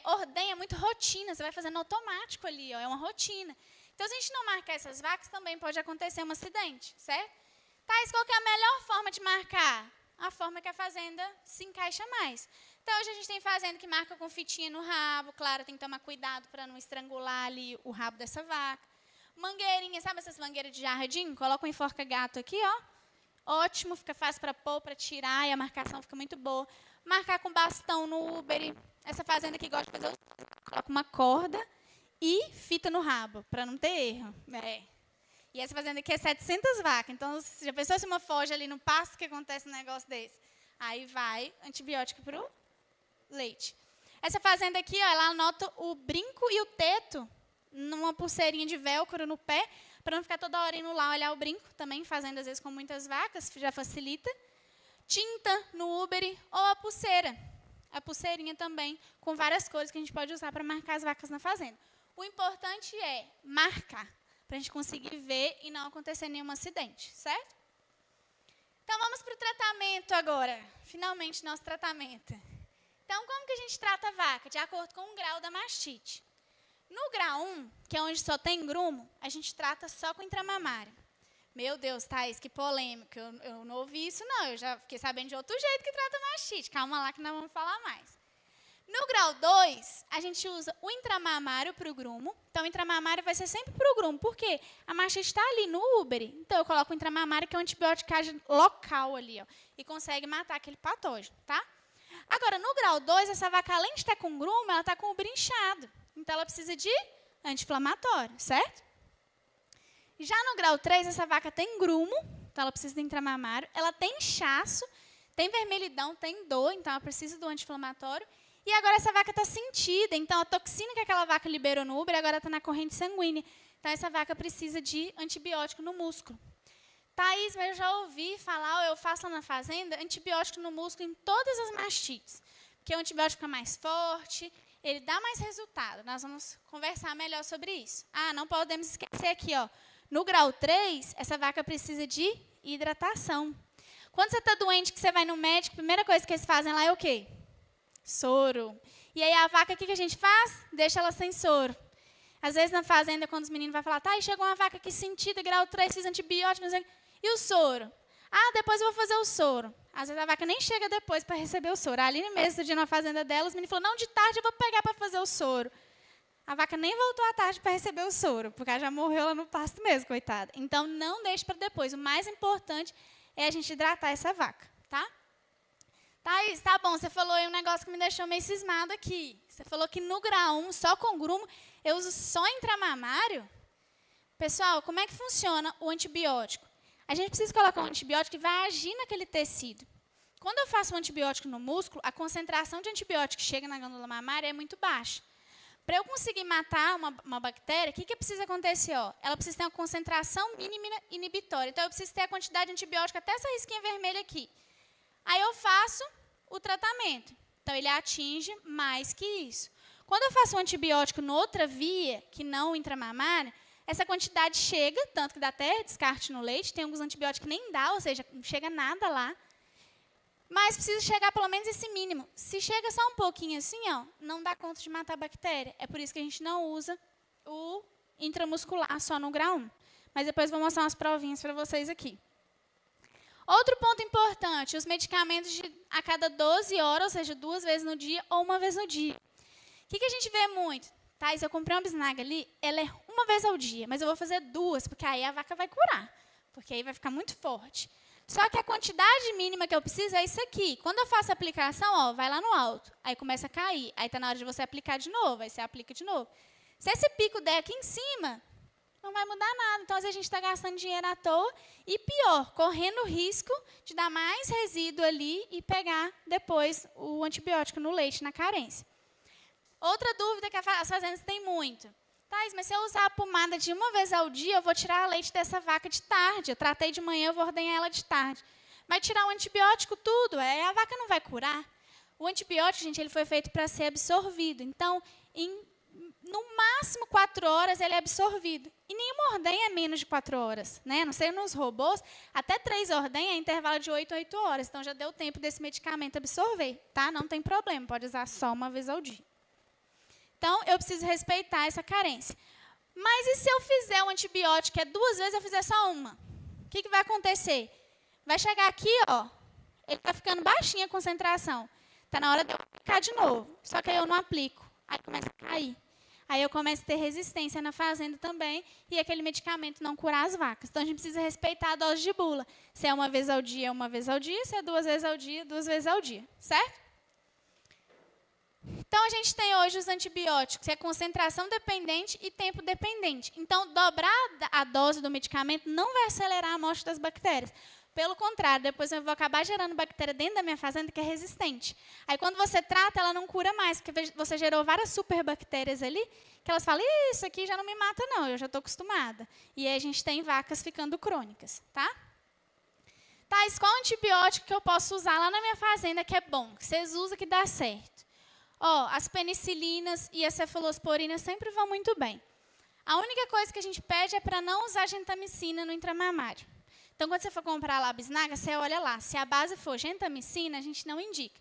ordem é muito rotina, você vai fazendo automático ali, é uma rotina. Então, se a gente não marcar essas vacas, também pode acontecer um acidente, certo? Thais, qual que é a melhor forma de marcar? A forma que a fazenda se encaixa mais. Então, hoje a gente tem fazenda que marca com fitinha no rabo, claro, tem que tomar cuidado para não estrangular ali o rabo dessa vaca. Mangueirinha, sabe essas mangueiras de jardim? Coloca um enforca-gato aqui, ó. Ótimo, fica fácil para pôr, para tirar, e a marcação fica muito boa. Marcar com bastão no Uber, essa fazenda que gosta de fazer, coloca uma corda e fita no rabo, para não ter erro. E essa fazenda aqui é 700 vacas, então, já pensou se uma foge ali no pasto que acontece um negócio desse? Aí vai antibiótico para o leite. Essa fazenda aqui, ó, ela anota o brinco e o teto numa pulseirinha de velcro no pé, para não ficar toda hora indo lá olhar o brinco, também fazendo às vezes com muitas vacas, já facilita. Tinta no Uber ou a pulseira. A pulseirinha também, com várias cores que a gente pode usar para marcar as vacas na fazenda. O importante é marcar, para a gente conseguir ver e não acontecer nenhum acidente, certo? Então, vamos para o tratamento agora. Finalmente, nosso tratamento. Então, como que a gente trata a vaca? De acordo com o grau da mastite. No grau 1, que é onde só tem grumo, a gente trata só com intramamária. Meu Deus, Thaís, que polêmica. Eu não ouvi isso, não. Eu já fiquei sabendo de outro jeito que trata mastite. Calma lá que nós vamos falar mais. No grau 2, a gente usa o intramamário para o grumo. Então, o intramamário vai ser sempre para o grumo. Por quê? A mastite está ali no úbere. Então, eu coloco o intramamário, que é um antibiótico que age local ali, ó, e consegue matar aquele patógeno, tá? Agora, no grau 2, essa vaca, além de estar com grumo, ela está com o úbere inchado. Então, ela precisa de anti-inflamatório, certo? Já no grau 3, essa vaca tem grumo, então ela precisa de intramamário. Ela tem inchaço, tem vermelhidão, tem dor, então ela precisa do anti-inflamatório. E agora essa vaca está sentida, então a toxina que aquela vaca liberou no úbere agora está na corrente sanguínea. Então, essa vaca precisa de antibiótico no músculo. Thaís, mas eu já ouvi falar, ou eu faço lá na fazenda, antibiótico no músculo em todas as mastites. Porque o antibiótico é mais forte, ele dá mais resultado. Nós vamos conversar melhor sobre isso. Não podemos esquecer aqui, ó. No grau 3, essa vaca precisa de hidratação. Quando você está doente, que você vai no médico, a primeira coisa que eles fazem lá é o quê? Soro. E aí a vaca, o que a gente faz? Deixa ela sem soro. Às vezes na fazenda, quando os meninos vão falar, tá, chegou uma vaca aqui sentida, grau 3, fiz antibiótico, não sei o quê. E o soro? Depois eu vou fazer o soro. Às vezes a vaca nem chega depois para receber o soro. Ali mesmo, dia na fazenda dela, os meninos falaram, não, de tarde eu vou pegar para fazer o soro. a vaca nem voltou à tarde para receber o soro, porque ela já morreu lá no pasto mesmo, coitada. Então, não deixe para depois. O mais importante é a gente hidratar essa vaca, tá? Thaís, tá bom, você falou aí um negócio que me deixou meio cismado aqui. Você falou que no grau 1, só com grumo, eu uso só intramamário? Pessoal, como é que funciona o antibiótico? A gente precisa colocar um antibiótico que vai agir naquele tecido. Quando eu faço um antibiótico no músculo, a concentração de antibiótico que chega na glândula mamária é muito baixa. Para eu conseguir matar uma bactéria, o que precisa acontecer? Ó? Ela precisa ter uma concentração mínima inibitória. Então, eu preciso ter a quantidade de antibiótico até essa risquinha vermelha aqui. Aí, eu faço o tratamento. Então, ele atinge mais que isso. Quando eu faço um antibiótico noutra via, que não intramamária, essa quantidade chega, tanto que dá até descarte no leite. Tem alguns antibióticos que nem dá, ou seja, não chega nada lá. Mas precisa chegar pelo menos esse mínimo. Se chega só um pouquinho assim, ó, não dá conta de matar a bactéria. É por isso que a gente não usa o intramuscular só no grau 1. Mas depois vou mostrar umas provinhas para vocês aqui. Outro ponto importante, os medicamentos a cada 12 horas, ou seja, 2 vezes no dia ou 1 vez no dia. O que a gente vê muito? Thais, eu comprei uma bisnaga ali, ela é 1 vez ao dia, mas eu vou fazer 2, porque aí a vaca vai curar. Porque aí vai ficar muito forte. Só que a quantidade mínima que eu preciso é isso aqui. Quando eu faço a aplicação, ó, vai lá no alto. Aí começa a cair. Aí está na hora de você aplicar de novo. Aí você aplica de novo. Se esse pico der aqui em cima, não vai mudar nada. Então, às vezes, a gente está gastando dinheiro à toa. E pior, correndo o risco de dar mais resíduo ali e pegar depois o antibiótico no leite, na carência. Outra dúvida que as fazendas têm muito. Thais, mas se eu usar a pomada de 1 vez ao dia, eu vou tirar leite dessa vaca de tarde. Eu tratei de manhã, eu vou ordenhar ela de tarde. Vai tirar o antibiótico tudo, a vaca não vai curar. O antibiótico, gente, ele foi feito para ser absorvido. Então, no máximo 4 horas, ele é absorvido. E nenhuma ordenha é menos de 4 horas. Né? Não sei, nos robôs, até 3 ordenhas é intervalo de 8 a 8 horas. Então, já deu tempo desse medicamento absorver. Tá? Não tem problema, pode usar só 1 vez ao dia. Então, eu preciso respeitar essa carência. Mas e se eu fizer um antibiótico, que é 2 vezes, eu fizer só 1? O que vai acontecer? Vai chegar aqui, ó, ele está ficando baixinha a concentração. Está na hora de eu aplicar de novo. Só que aí eu não aplico. Aí começa a cair. Aí eu começo a ter resistência na fazenda também, e aquele medicamento não curar as vacas. Então, a gente precisa respeitar a dose de bula. Se é 1 vez ao dia, é 1 vez ao dia. Se é 2 vezes ao dia, 2 vezes ao dia. Certo? Então, a gente tem hoje os antibióticos, que é concentração dependente e tempo dependente. Então, dobrar a dose do medicamento não vai acelerar a morte das bactérias. Pelo contrário, depois eu vou acabar gerando bactéria dentro da minha fazenda que é resistente. Aí, quando você trata, ela não cura mais, porque você gerou várias superbactérias ali, que elas falam, isso aqui já não me mata não, eu já estou acostumada. E aí, a gente tem vacas ficando crônicas, tá? Thais, qual antibiótico que eu posso usar lá na minha fazenda que é bom, que vocês usam que dá certo? Ó, as penicilinas e as cefalosporinas sempre vão muito bem. A única coisa que a gente pede é para não usar gentamicina no intramamário. Então, quando você for comprar lá a bisnaga, você olha lá. Se a base for gentamicina, a gente não indica.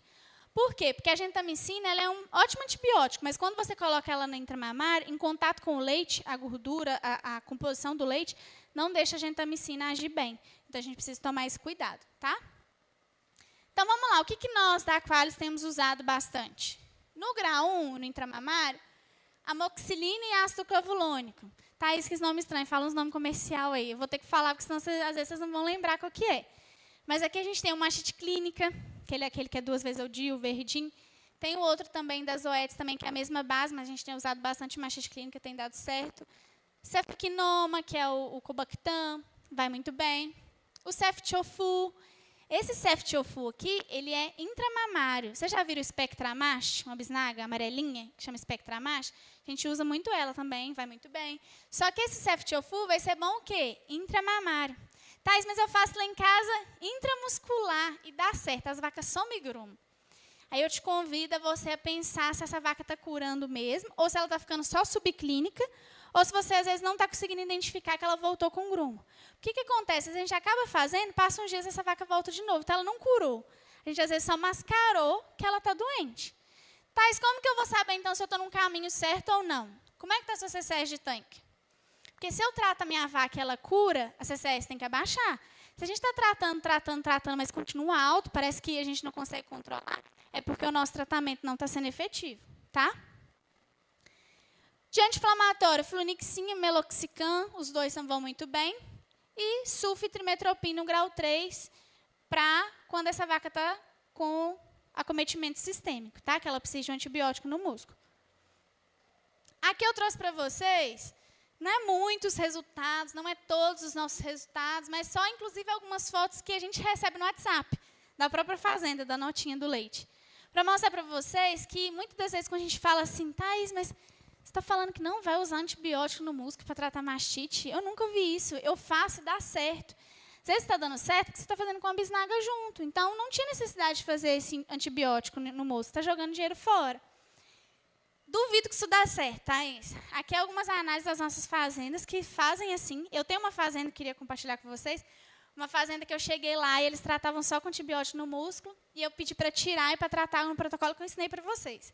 Por quê? Porque a gentamicina ela é um ótimo antibiótico, mas quando você coloca ela no intramamário, em contato com o leite, a gordura, a composição do leite, não deixa a gentamicina agir bem. Então, a gente precisa tomar esse cuidado, tá? Então, vamos lá. O que nós, da Aqualis, temos usado bastante? No grau 1, no intramamário, amoxicilina e ácido clavulônico. Thaís, que esse nome estranho, fala uns nomes comercial aí. Eu vou ter que falar, porque senão às vezes vocês não vão lembrar qual que é. Mas aqui a gente tem o machite clínica, que ele é aquele que é 2 vezes ao dia, o verdinho. Tem o outro também das Zoetis, também, que é a mesma base, mas a gente tem usado bastante machite clínica, tem dado certo. Ceftriaxona, que é o Cobactam, vai muito bem. O Ceftofu. Esse Ceftofu aqui, ele é intramamário. Vocês já viram o Spectramash, uma bisnaga amarelinha, que chama Spectramash? A gente usa muito ela também, vai muito bem. Só que esse Ceftofu vai ser bom o quê? Intramamário. Thais, mas eu faço lá em casa intramuscular e dá certo, as vacas só migram. Aí eu te convido a você a pensar se essa vaca está curando mesmo, ou se ela está ficando só subclínica, ou se você, às vezes, não está conseguindo identificar que ela voltou com grumo. O que acontece? A gente acaba fazendo, passa uns dias essa vaca volta de novo. Então, ela não curou. A gente, às vezes, só mascarou que ela está doente. Thais, como que eu vou saber, então, se eu estou no caminho certo ou não? Como é que está a sua CCS de tanque? Porque se eu trato a minha vaca e ela cura, a CCS tem que abaixar. Se a gente está tratando, mas continua alto, parece que a gente não consegue controlar, é porque o nosso tratamento não está sendo efetivo, tá? De anti-inflamatório, flunixina e meloxicam, os dois vão muito bem. E sulfitrimestoprim no grau 3, para quando essa vaca está com acometimento sistêmico, tá? Que ela precisa de um antibiótico no músculo. Aqui eu trouxe para vocês, não é muitos resultados, não é todos os nossos resultados, mas só, inclusive, algumas fotos que a gente recebe no WhatsApp, da própria fazenda, da notinha do leite. Para mostrar para vocês que, muitas das vezes, quando a gente fala assim, Thaís, mas você está falando que não vai usar antibiótico no músculo para tratar mastite? Eu nunca vi isso, eu faço e dá certo. Às vezes está dando certo, porque você está fazendo com a bisnaga junto. Então, não tinha necessidade de fazer esse antibiótico no músculo, está jogando dinheiro fora. Duvido que isso dá certo, Thaís. Aqui algumas análises das nossas fazendas que fazem assim. Eu tenho uma fazenda que queria compartilhar com vocês. Uma fazenda que eu cheguei lá e eles tratavam só com antibiótico no músculo. E eu pedi para tirar e para tratar no protocolo que eu ensinei para vocês.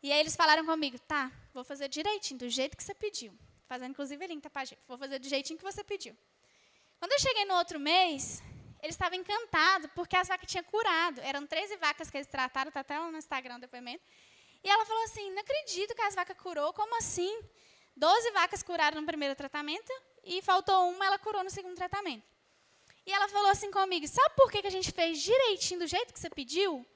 E aí eles falaram comigo, tá, vou fazer direitinho, do jeito que você pediu. Fazendo inclusive ele em Tapajé. Vou fazer do jeitinho que você pediu. Quando eu cheguei no outro mês, eles estavam encantados, porque as vacas tinham curado. Eram 13 vacas que eles trataram, está até lá no Instagram o depoimento. E ela falou assim, não acredito que as vacas curou, como assim? 12 vacas curaram no primeiro tratamento e faltou uma, ela curou no segundo tratamento. E ela falou assim comigo, sabe por que a gente fez direitinho do jeito que você pediu?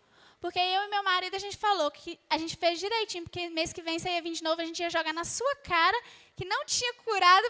Porque eu e meu marido, a gente falou que a gente fez direitinho, porque mês que vem você ia vir de novo, a gente ia jogar na sua cara que não tinha curado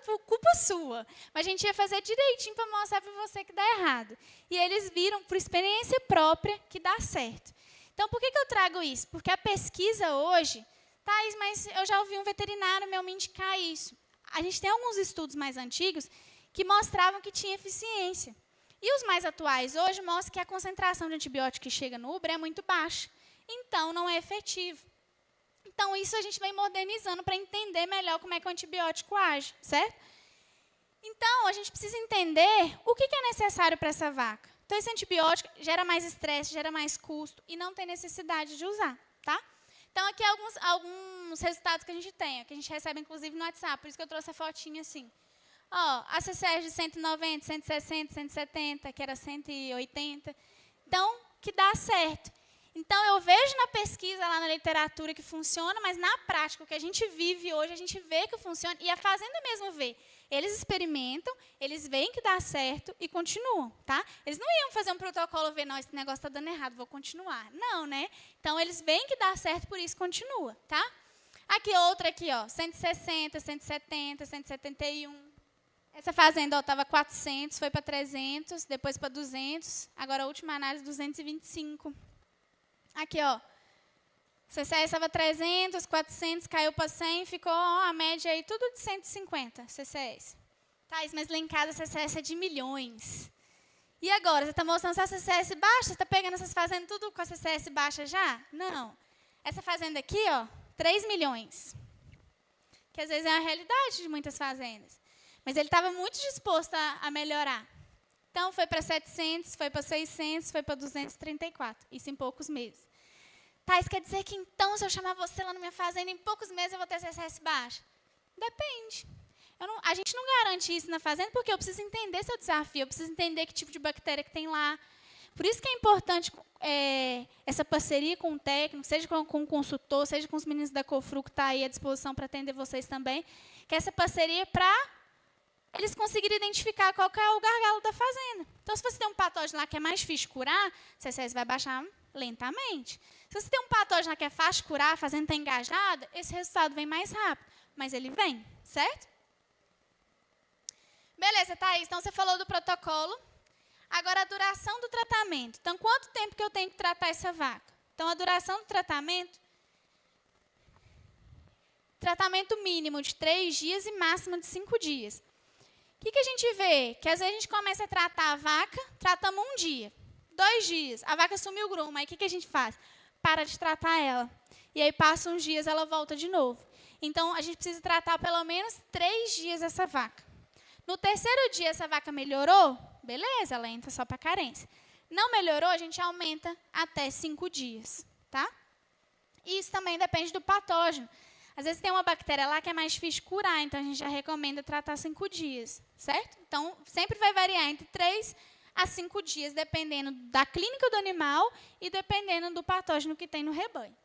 por culpa sua. Mas a gente ia fazer direitinho para mostrar para você que dá errado. E eles viram, por experiência própria, que dá certo. Então, por que eu trago isso? Porque a pesquisa hoje, Thaís, mas eu já ouvi um veterinário meu me indicar isso. A gente tem alguns estudos mais antigos que mostravam que tinha eficiência. E os mais atuais hoje mostram que a concentração de antibiótico que chega no úbaro é muito baixa. Então, não é efetivo. Então, isso a gente vem modernizando para entender melhor como é que o antibiótico age, certo? Então, a gente precisa entender o que é necessário para essa vaca. Então, esse antibiótico gera mais estresse, gera mais custo e não tem necessidade de usar, tá? Então, aqui alguns resultados que a gente tem, que a gente recebe, inclusive, no WhatsApp. Por isso que eu trouxe a fotinha assim. Ó, a CCS de 190, 160, 170, que era 180. Então, que dá certo. Então, eu vejo na pesquisa, lá na literatura, que funciona, mas na prática, o que a gente vive hoje, a gente vê que funciona, e a fazenda mesmo vê. Eles experimentam, eles veem que dá certo e continuam, tá? Eles não iam fazer um protocolo, ver, não, esse negócio está dando errado, vou continuar. Não, né? Então, eles veem que dá certo, por isso continua, tá? Aqui, outra aqui, ó, 160, 170, 171. Essa fazenda estava 400, foi para 300, depois para 200, agora a última análise, 225. Aqui, ó, CCS estava 300, 400, caiu para 100, ficou ó, a média aí, tudo de 150, CCS. Thaís, mas lá em casa a CCS é de milhões. E agora, você está mostrando só a CCS baixa? Você está pegando essas fazendas tudo com a CCS baixa já? Não. Essa fazenda aqui, ó, 3 milhões. Que às vezes é a realidade de muitas fazendas. Mas ele estava muito disposto a melhorar. Então, foi para 700, foi para 600, foi para 234. Isso em poucos meses. Thaís, quer dizer que então, se eu chamar você lá na minha fazenda, em poucos meses eu vou ter CCS baixa? Depende. A gente não garante isso na fazenda, porque eu preciso entender seu desafio, eu preciso entender que tipo de bactéria que tem lá. Por isso que é importante essa parceria com o técnico, seja com o consultor, seja com os meninos da COFRU, que está aí à disposição para atender vocês também, que essa parceria para eles conseguirem identificar qual que é o gargalo da fazenda. Então, se você tem um patógeno lá que é mais difícil de curar, o CCS vai baixar lentamente. Se você tem um patógeno lá que é fácil de curar, a fazenda está engajada, esse resultado vem mais rápido, mas ele vem, certo? Beleza, Thaís, então você falou do protocolo. Agora, a duração do tratamento. Então, quanto tempo que eu tenho que tratar essa vaca? Então, a duração do tratamento mínimo de 3 dias e máximo de 5 dias. O que a gente vê? Que às vezes a gente começa a tratar a vaca, tratamos 1 dia, 2 dias, a vaca sumiu o grumo, aí o que a gente faz? Para de tratar ela. E aí passa uns dias, ela volta de novo. Então, a gente precisa tratar pelo menos 3 dias essa vaca. No 3º dia, essa vaca melhorou? Beleza, ela entra só para carência. Não melhorou, a gente aumenta até 5 dias, tá? E isso também depende do patógeno. Às vezes tem uma bactéria lá que é mais difícil de curar, então a gente já recomenda tratar 5 dias, certo? Então, sempre vai variar entre 3 a 5 dias, dependendo da clínica do animal e dependendo do patógeno que tem no rebanho.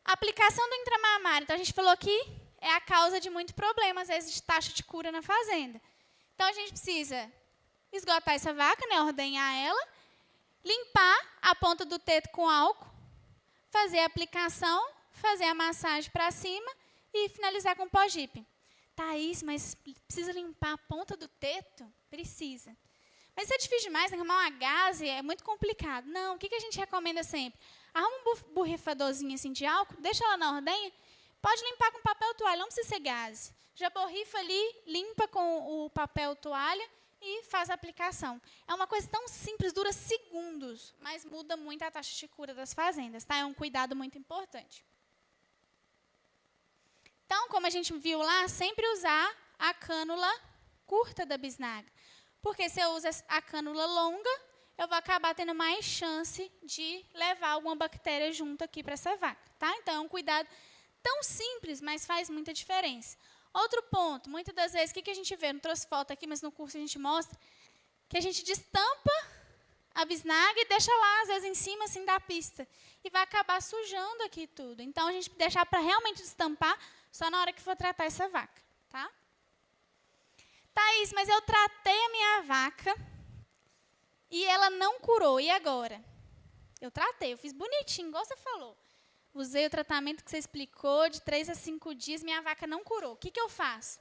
Aplicação do intramamário. Então, a gente falou que é a causa de muito problema, às vezes, de taxa de cura na fazenda. Então, a gente precisa esgotar essa vaca, né, ordenhar ela, limpar a ponta do teto com álcool, fazer a aplicação, fazer a massagem para cima e finalizar com pó jipe. Thaís, mas precisa limpar a ponta do teto? Precisa. Mas isso é difícil demais, né? Arrumar uma gaze é muito complicado. Não, o que a gente recomenda sempre? Arruma um borrifadorzinho assim de álcool, deixa ela na ordenha, pode limpar com papel toalha, não precisa ser gaze. Já borrifa ali, limpa com o papel toalha e faz a aplicação. É uma coisa tão simples, dura segundos, mas muda muito a taxa de cura das fazendas, tá? É um cuidado muito importante. Então, como a gente viu lá, sempre usar a cânula curta da bisnaga. Porque se eu uso a cânula longa, eu vou acabar tendo mais chance de levar alguma bactéria junto aqui para essa vaca, tá? Então, é um cuidado tão simples, mas faz muita diferença. Outro ponto, muitas das vezes, o que a gente vê? Não trouxe foto aqui, mas no curso a gente mostra, que a gente destampa a bisnaga e deixa lá, às vezes, em cima assim, da pista. E vai acabar sujando aqui tudo. Então, a gente deixar para realmente destampar só na hora que for tratar essa vaca, tá? Thaís, mas eu tratei a minha vaca e ela não curou. E agora? Eu tratei, eu fiz bonitinho, igual você falou. Usei o tratamento que você explicou, de 3 a 5 dias, minha vaca não curou. O que eu faço?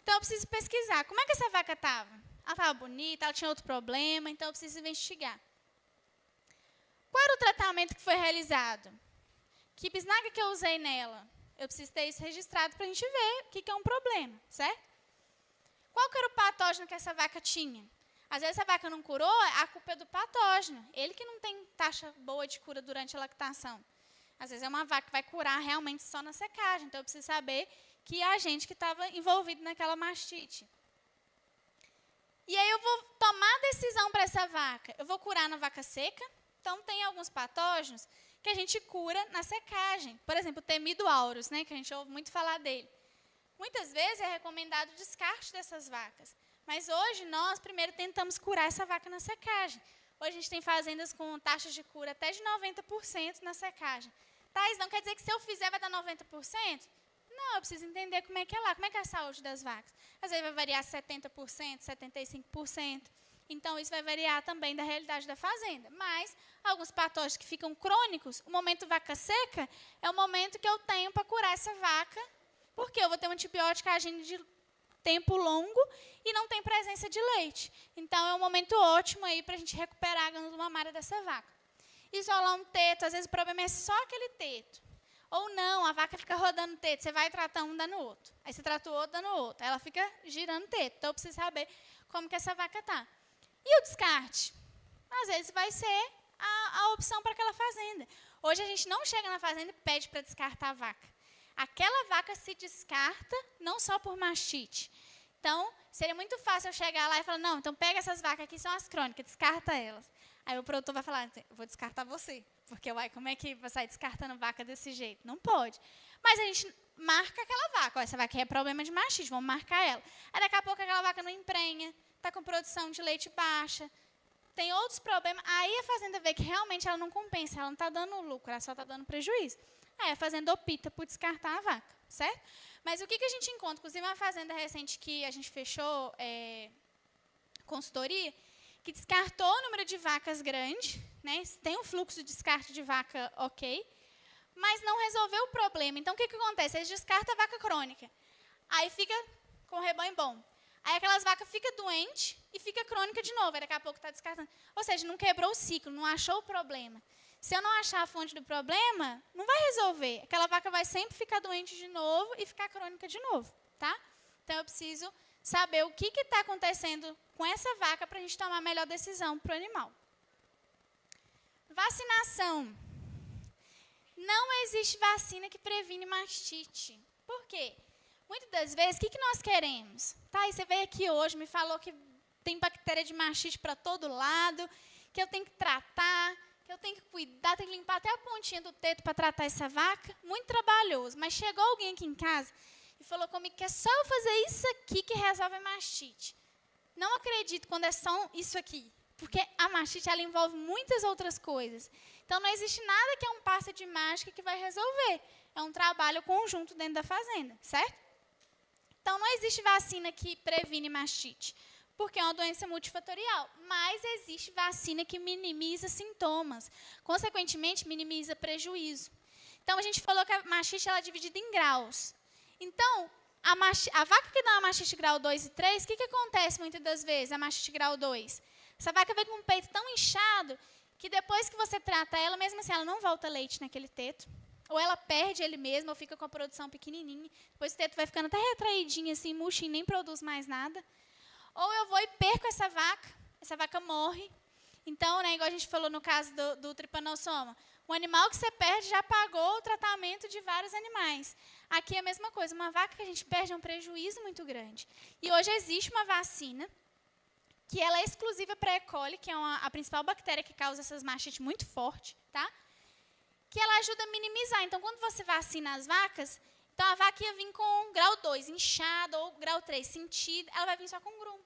Então, eu preciso pesquisar. Como é que essa vaca estava? Ela estava bonita, ela tinha outro problema, então eu preciso investigar. Qual era o tratamento que foi realizado? Que bisnaga que eu usei nela? Eu preciso ter isso registrado para a gente ver o que é um problema, certo? Qual que era o patógeno que essa vaca tinha? Às vezes a vaca não curou, a culpa é do patógeno. Ele que não tem taxa boa de cura durante a lactação. Às vezes é uma vaca que vai curar realmente só na secagem. Então, eu preciso saber que agente que estava envolvido naquela mastite. E aí eu vou tomar decisão para essa vaca. Eu vou curar na vaca seca. Então, tem alguns patógenos que a gente cura na secagem. Por exemplo, o Temido aureus, né, que a gente ouve muito falar dele. Muitas vezes é recomendado o descarte dessas vacas. Mas hoje nós primeiro tentamos curar essa vaca na secagem. Hoje a gente tem fazendas com taxas de cura até de 90% na secagem. Thais, não quer dizer que se eu fizer vai dar 90%? Não, eu preciso entender como é que é lá, como é que é a saúde das vacas. Às vezes vai variar 70%, 75%. Então, isso vai variar também da realidade da fazenda. Mas, alguns patógenos que ficam crônicos, o momento vaca seca é o momento que eu tenho para curar essa vaca, porque eu vou ter um antibiótico agindo de tempo longo e não tem presença de leite. Então, é um momento ótimo aí para a gente recuperar a glândula mamária dessa vaca. Isolar um teto, às vezes o problema é só aquele teto. Ou não, a vaca fica rodando o teto, você vai tratar um, dando o outro. Aí você trata o outro, dando o outro. Aí ela fica girando o teto. Então, eu preciso saber como que essa vaca está. E o descarte? Às vezes vai ser a opção para aquela fazenda. Hoje a gente não chega na fazenda e pede para descartar a vaca. Aquela vaca se descarta não só por mastite. Então, seria muito fácil eu chegar lá e falar, não, então pega essas vacas aqui, são as crônicas, descarta elas. Aí o produtor vai falar, eu vou descartar você. Porque, uai, como é que vai sair descartando vaca desse jeito? Não pode. Mas a gente marca aquela vaca. Ó, essa vaca é problema de mastite, vamos marcar ela. Aí daqui a pouco aquela vaca não emprenha, está com produção de leite baixa, tem outros problemas. Aí a fazenda vê que realmente ela não compensa, ela não está dando lucro, ela só está dando prejuízo. Aí a fazenda opta por descartar a vaca, certo? Mas o que a gente encontra? Inclusive, uma fazenda recente que a gente fechou consultoria, que descartou o número de vacas grande, né? Tem um fluxo de descarte de vaca ok, mas não resolveu o problema. Então, o que acontece? Eles descartam a vaca crônica. Aí fica com o rebanho bom. Aí aquelas vacas ficam doentes e fica crônica de novo. Aí daqui a pouco está descartando. Ou seja, não quebrou o ciclo, não achou o problema. Se eu não achar a fonte do problema, não vai resolver. Aquela vaca vai sempre ficar doente de novo e ficar crônica de novo, tá? Então, eu preciso saber o que está acontecendo com essa vaca para a gente tomar a melhor decisão para o animal. Vacinação. Não existe vacina que previne mastite. Por quê? Muitas das vezes, o que nós queremos? Tá, e você veio aqui hoje, me falou que tem bactéria de mastite para todo lado, que eu tenho que tratar, que eu tenho que cuidar, tenho que limpar até a pontinha do teto para tratar essa vaca. Muito trabalhoso. Mas chegou alguém aqui em casa e falou comigo que é só eu fazer isso aqui que resolve a mastite. Não acredito quando é só isso aqui. Porque a mastite, ela envolve muitas outras coisas. Então, não existe nada que é um passe de mágica que vai resolver. É um trabalho conjunto dentro da fazenda, certo? Então, não existe vacina que previne mastite, porque é uma doença multifatorial. Mas existe vacina que minimiza sintomas. Consequentemente, minimiza prejuízo. Então, a gente falou que a mastite ela é dividida em graus. Então, a vaca que dá uma mastite grau 2 e 3, o que acontece muitas das vezes, a mastite grau 2? Essa vaca vem com o peito tão inchado que depois que você trata ela, mesmo assim, ela não volta leite naquele teto. Ou ela perde ele mesmo, ou fica com a produção pequenininha. Depois o teto vai ficando até retraidinho, assim, murchinho, nem produz mais nada. Ou eu vou e perco essa vaca morre. Então, né, igual a gente falou no caso do tripanossoma, um animal que você perde já pagou o tratamento de vários animais. Aqui é a mesma coisa, uma vaca que a gente perde é um prejuízo muito grande. E hoje existe uma vacina que ela é exclusiva para E. coli, que é a principal bactéria que causa essas mastites muito forte, tá? Que ela ajuda a minimizar. Então, quando você vacina as vacas, então a vaca ia vir com grau 2, inchada, ou grau 3, sentida, ela vai vir só com grumo.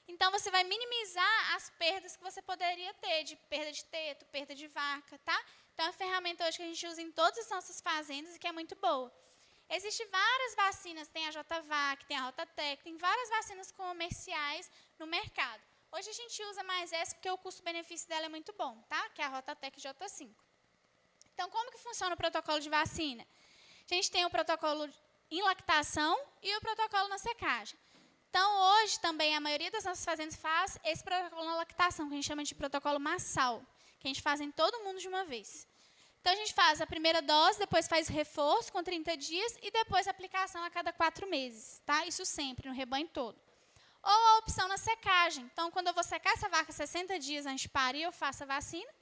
Então, você vai minimizar as perdas que você poderia ter, de perda de teto, perda de vaca, tá? Então, é uma ferramenta hoje que a gente usa em todas as nossas fazendas e que é muito boa. Existem várias vacinas, tem a JVac, tem a Rotatec, tem várias vacinas comerciais no mercado. Hoje a gente usa mais essa porque o custo-benefício dela é muito bom, tá? Que é a Rotatec J5. Então, como que funciona o protocolo de vacina? A gente tem o protocolo em lactação e o protocolo na secagem. Então, hoje também a maioria das nossas fazendas faz esse protocolo na lactação, que a gente chama de protocolo massal, que a gente faz em todo mundo de uma vez. Então, a gente faz a primeira dose, depois faz o reforço com 30 dias e depois a aplicação a cada 4 meses, tá? Isso sempre, no rebanho todo. Ou a opção na secagem. Então, quando eu vou secar essa vaca 60 dias antes de parir, eu faço a vacina.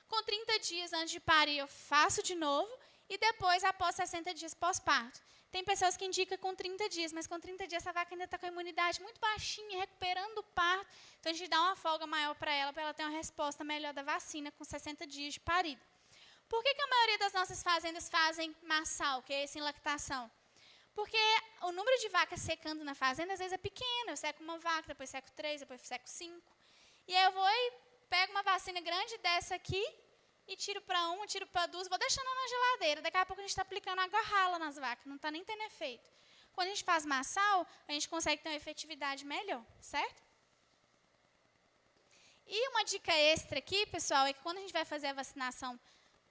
Com 30 dias antes de parir, eu faço de novo. E depois, após 60 dias pós-parto. Tem pessoas que indicam com 30 dias, mas com 30 dias essa vaca ainda está com a imunidade muito baixinha, recuperando o parto. Então, a gente dá uma folga maior para ela ter uma resposta melhor da vacina com 60 dias de parido. Por que a maioria das nossas fazendas fazem massal, que é esse em lactação? Porque o número de vacas secando na fazenda, às vezes, é pequeno. Eu seco uma vaca, depois seco 3, depois seco 5. E aí eu vou e pego uma vacina grande dessa aqui e tiro para uma, tiro para duas, vou deixando na geladeira. Daqui a pouco a gente está aplicando água rala nas vacas, não está nem tendo efeito. Quando a gente faz massal, a gente consegue ter uma efetividade melhor, certo? E uma dica extra aqui, pessoal, é que quando a gente vai fazer a vacinação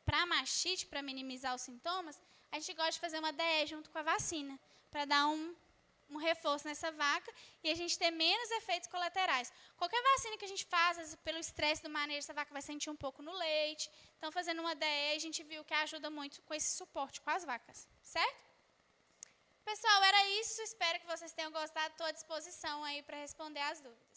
para mastite, para minimizar os sintomas, a gente gosta de fazer uma DE junto com a vacina, para dar um reforço nessa vaca e a gente ter menos efeitos colaterais. Qualquer vacina que a gente faz, pelo estresse do manejo, essa vaca vai sentir um pouco no leite. Então, fazendo uma DE, a gente viu que ajuda muito com esse suporte com as vacas, certo? Pessoal, era isso. Espero que vocês tenham gostado. Estou à disposição aí para responder as dúvidas.